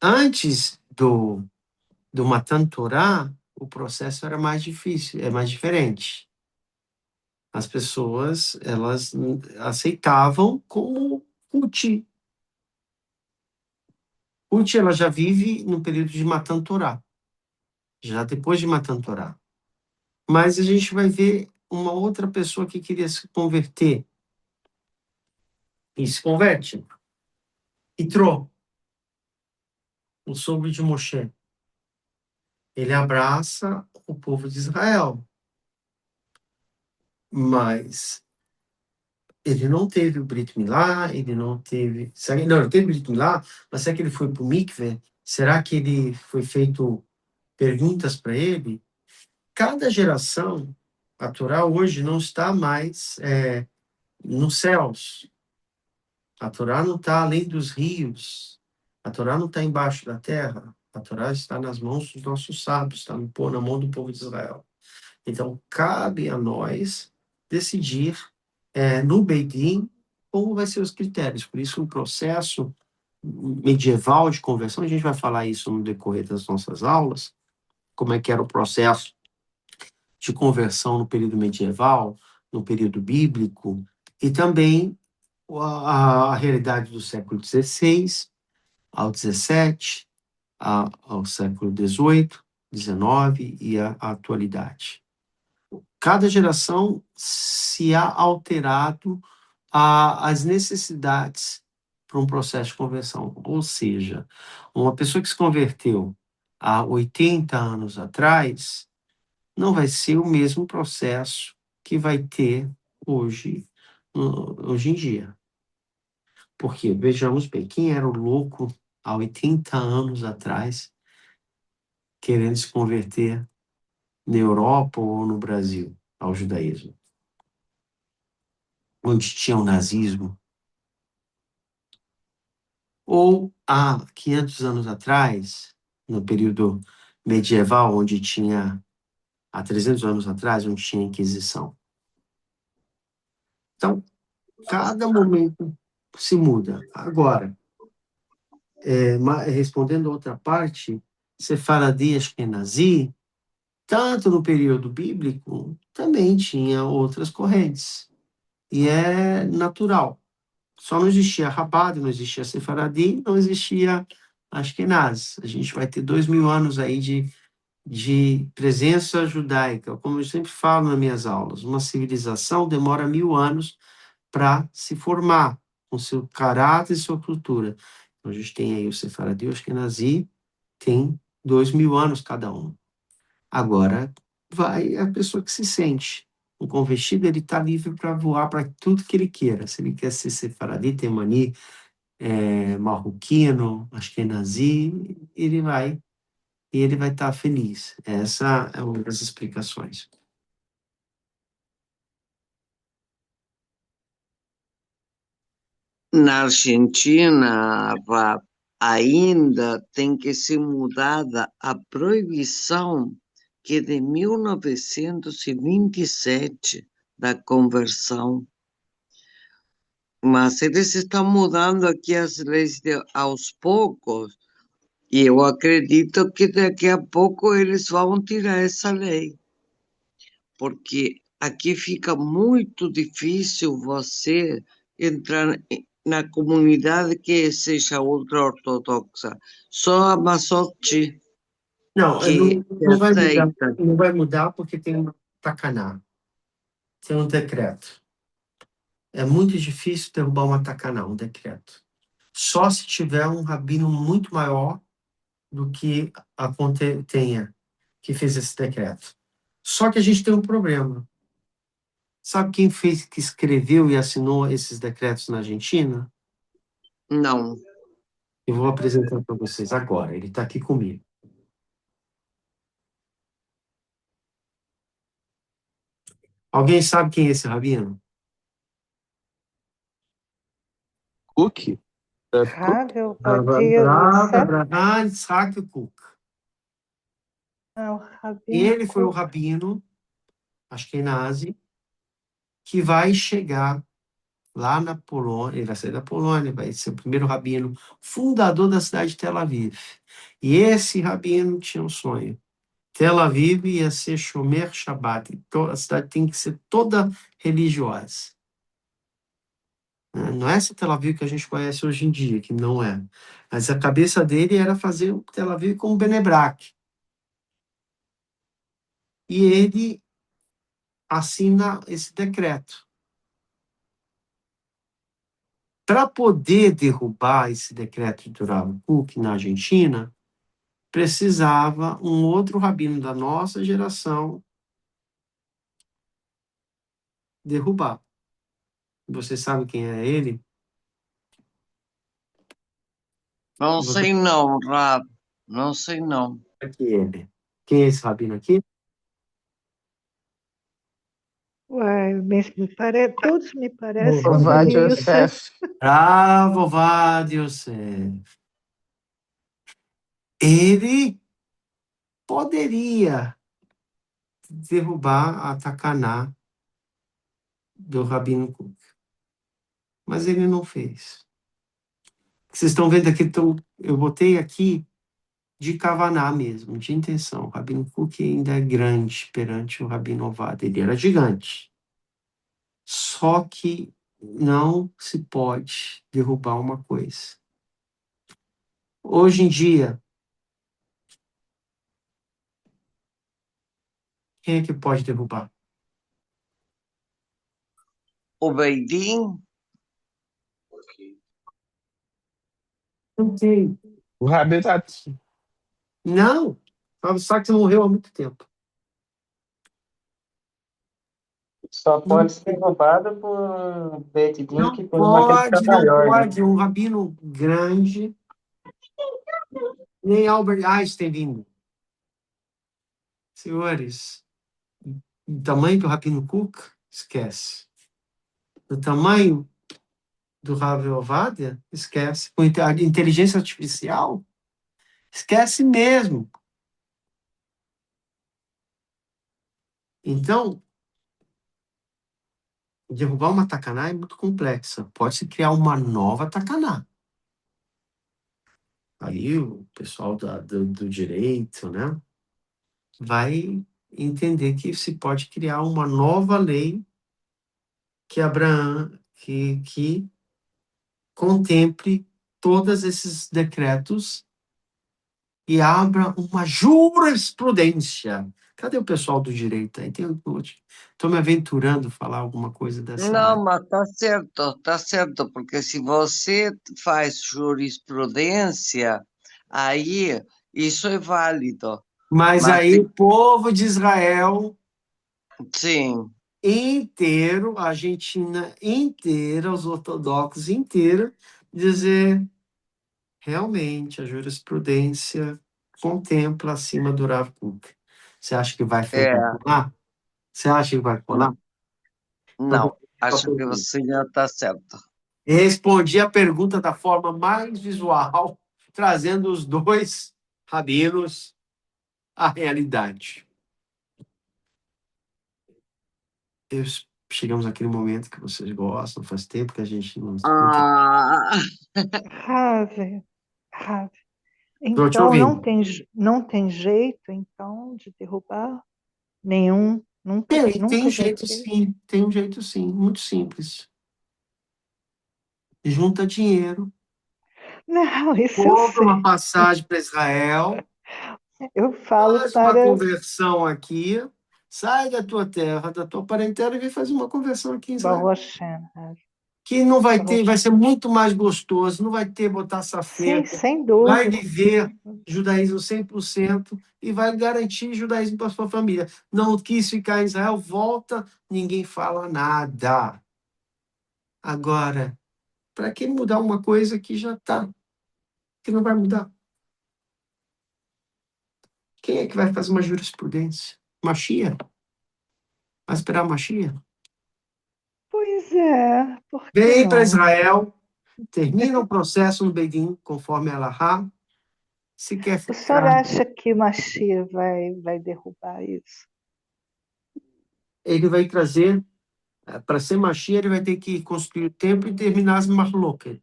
antes do Matan Torá, o processo era mais difícil, é mais diferente. As pessoas, elas aceitavam como Ruth. Ruth, ela já vive no período de Matan Torá, já depois de Matan Torá. Mas a gente vai ver uma outra pessoa que queria se converter e se converte. Itró, o sogro de Moshe. Ele abraça o povo de Israel, mas ele não teve o Brit Milá, ele não teve... Não, ele teve o Brit Milá, mas será que ele foi para o Mikveh? Será que ele foi feito perguntas para ele? Cada geração, a Torá hoje não está mais nos céus. A Torá não está além dos rios. A Torá não está embaixo da terra. A Torá está nas mãos dos nossos sábios, está na mão do povo de Israel. Então, cabe a nós decidir no Beit Din como vai ser os critérios. Por isso, o processo medieval de conversão, a gente vai falar isso no decorrer das nossas aulas, como é que era o processo de conversão no período medieval, no período bíblico, e também a realidade do século XVI ao XVII, ao século XVIII, XIX e a atualidade. Cada geração se há alterado as necessidades para um processo de conversão. Ou seja, uma pessoa que se converteu há 80 anos atrás não vai ser o mesmo processo que vai ter hoje em dia. Porque, vejamos bem, quem era o louco há 80 anos atrás querendo se converter na Europa ou no Brasil ao judaísmo? Onde tinha o nazismo? Ou há 500 anos atrás, no período medieval, onde tinha, há 300 anos atrás, onde tinha a Inquisição? Então, cada momento se muda. Agora, respondendo a outra parte, Sefaradi e Ashkenazi, tanto no período bíblico, também tinha outras correntes. E é natural. Só não existia Rabat, não existia Sefaradi, não existia Ashkenaz. A gente vai ter 2000 anos aí de presença judaica. Como eu sempre falo nas minhas aulas, uma civilização demora 1000 anos para se formar, com seu caráter e sua cultura. Então, a gente tem aí o Sefaradi e o Ashkenazi, tem 2000 anos cada um. Agora, vai a pessoa que se sente. O convertido, ele está livre para voar para tudo que ele queira. Se ele quer ser Sefaradi, Temani, marroquino, Ashkenazi, ele vai, e ele vai estar feliz. Essa é uma das explicações. Na Argentina, ainda tem que ser mudada a proibição que é de 1927 da conversão. Mas eles estão mudando aqui as leis aos poucos, e eu acredito que daqui a pouco eles vão tirar essa lei, porque aqui fica muito difícil você entrar na comunidade que seja ultra-ortodoxa. Só a Masochi Não, que não vai mudar. aceita. Não vai mudar porque tem uma tacaná, tem um decreto. É muito difícil derrubar uma tacaná, um decreto. Só se tiver um rabino muito maior do que tenha, que fez esse decreto. Só que a gente tem um problema. Sabe quem fez, que escreveu e assinou esses decretos na Argentina? Não. Eu vou apresentar para vocês agora. Ele está aqui comigo. Alguém sabe quem é esse rabino? Cook? Cook? Ravel Vadia Yosef? Abraham Isaac Kook. Ah, o Rabino Ele foi o Cook. rabino Ashkenazi que vai chegar lá na Polônia, ele vai sair da Polônia, vai ser o primeiro rabino fundador da cidade de Tel Aviv. E esse rabino tinha um sonho. Tel Aviv ia ser Shomer Shabbat. Então, a cidade tem que ser toda religiosa. Não é essa Tel Aviv que a gente conhece hoje em dia, que não é. Mas a cabeça dele era fazer o Tel Aviv como Bnei Brak. E ele assina esse decreto. Para poder derrubar esse decreto de Rav Kook na Argentina, precisava um outro rabino da nossa geração derrubar. Você sabe quem é ele? Não Você sei não, Rab. Não sei não. aqui ele. Quem é esse rabino aqui? Uai, todos me parecem Ovad Vadia Yosef. Yosef. Bravo, Ovad Yosef. Ele poderia derrubar a Takaná do Rabino Kook, mas ele não fez. Vocês estão vendo aqui, eu botei aqui de Kavaná mesmo, de intenção. O Rabino Kook ainda é grande perante o Rabino Ovad. Ele era gigante. Só que não se pode derrubar uma coisa. Hoje em dia, quem é que pode derrubar? O Beidim, Não tem. O Rabino tá Não. Fábio Sachs morreu há muito tempo. Só Não, pode ser roubado por um Bedin não que tem uma crítica pode, não maior, né? pode. Um rabino grande, nem Albert Einstein vindo. Senhores, o tamanho do Rabino Cook, esquece. O tamanho do Rav Ovadia, esquece. Com a inteligência artificial, esquece mesmo. Então, derrubar uma tacaná é muito complexa. Pode-se criar uma nova tacaná. Aí o pessoal do direito, né, vai entender que se pode criar uma nova lei que Abraão, que contemple todos esses decretos e abra uma jurisprudência. Cadê o pessoal do direito aí? Estou me aventurando a falar alguma coisa dessa Não, área. mas tá certo, porque se você faz jurisprudência, aí isso é válido. Mas Mas aí o povo de Israel sim, inteiro, a Argentina inteira, os ortodoxos inteiros, dizer realmente a jurisprudência contempla acima do Rav Kook. Você acha que vai é, colar? Você acha que vai não, colar? Então, vou não, acho que você já está certo. respondi a pergunta da forma mais visual, trazendo os dois rabinos à realidade. Chegamos naquele momento que vocês gostam, faz tempo que a gente não escuta. Ah, Rave, Rave. Estou te Então, ouvindo. não tem jeito, então, de derrubar nenhum. Nunca, Tem nunca um já jeito teve. sim, tem um jeito sim, muito simples. Junta dinheiro, Não, isso eu compra uma sei. passagem para Israel, Eu falo faz uma para conversão aqui, sai da tua terra, da tua parentela e vem fazer uma conversão aqui em Israel. Baruch Hashem, Rave. Que não vai ter, Baruch vai ser Hashem. muito mais gostoso, não vai ter botar Sim, safeta, sem vai dúvida. viver judaísmo 100% e vai garantir judaísmo para sua família. Não quis ficar em Israel, volta, ninguém fala nada. Agora, para que mudar uma coisa que já está, que não vai mudar? Quem é que vai fazer uma jurisprudência? Machia? Vai esperar Machia? Pois é, por que Vem para não? Israel, termina o processo no Bedim, conforme Allahá. Se quer O senhor ficar, acha que Machia vai derrubar isso? ele vai trazer, para ser Machia, ele vai ter que construir o templo e terminar as marloquet,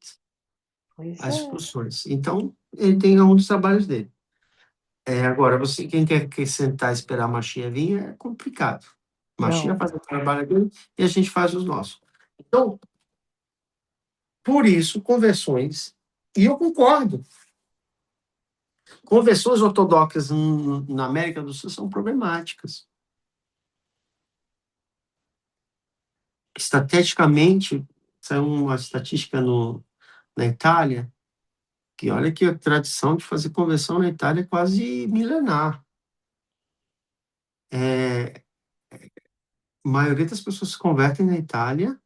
Pois as é. discussões. Então, ele tem um dos trabalhos dele. Agora, quem quer sentar e esperar a Machia vir, é complicado. Machia Não. faz o trabalho dele e a gente faz os nossos. Então, por isso, conversões, e eu concordo, conversões ortodoxas na América do Sul são problemáticas. Estatisticamente, saiu uma estatística na Itália, que olha que a tradição de fazer conversão na Itália é quase milenar. A maioria das pessoas que se convertem na Itália,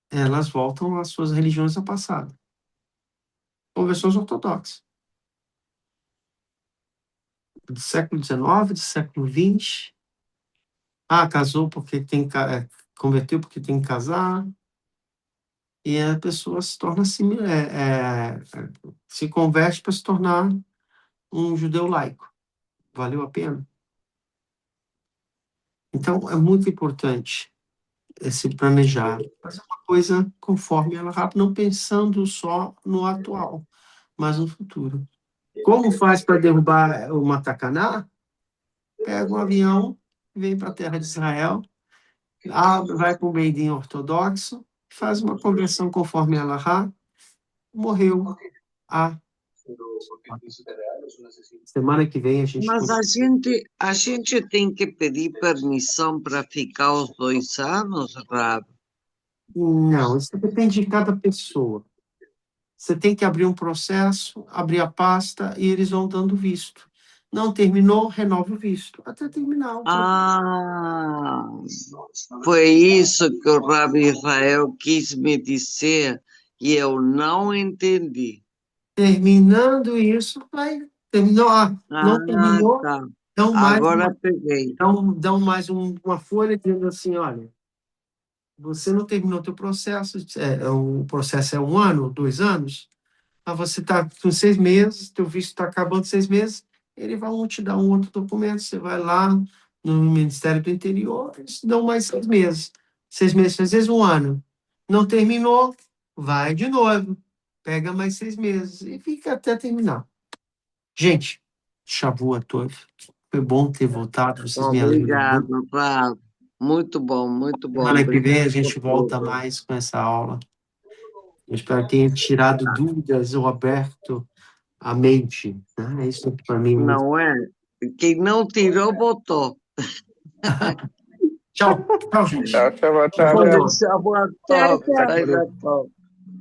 elas voltam às suas religiões do passado. Conversões ortodoxas. Do século XIX, do século XX. Casou porque converteu porque tem que casar. E a pessoa se torna assim, se converte para se tornar um judeu laico. Valeu a pena? Então, é muito importante se planejar, fazer uma coisa conforme ela rápido, não pensando só no atual, mas no futuro. Como faz para derrubar o Matacaná? Pega um avião, vem para a terra de Israel, vai para o Beidim ortodoxo, faz uma conversão conforme ela morreu. Semana que vem a gente mas a gente tem que pedir permissão para ficar os 2 anos, Rabi? Não, isso depende de cada pessoa. Você tem que abrir um processo, abrir a pasta e eles vão dando visto. Não terminou, renova o visto, até terminar o processo. Ah, foi isso que o Rabi Israel quis me dizer e eu não entendi. Terminando isso, terminou, não Ah, terminou, tá. dão mais Agora uma, peguei. dão mais uma folha dizendo assim, olha, você não terminou o teu processo, o processo é 1 ano, 2 anos, mas você está com 6 meses, teu visto está acabando 6 meses, ele vai te dar um outro documento, você vai lá no Ministério do Interior, eles dão mais 6 meses. 6 meses, às vezes 1 ano. Não terminou, vai de novo, pega mais 6 meses e fica até terminar. Gente, Shavua Tov, foi bom ter voltado, vocês me alegram muito. Obrigado, Rabi. Muito bom, muito bom. Semana que vem a Obrigado por gente volta tudo. mais com essa aula. Eu espero que tenha tirado dúvidas ou aberto a mente. Né? Isso para mim é muito... Não é? Quem não tirou, botou. Tchau, tchau, gente. Tchau, tchau, Boa Natália. noite. Deixa boa Tchau, top. tchau. Traz a top.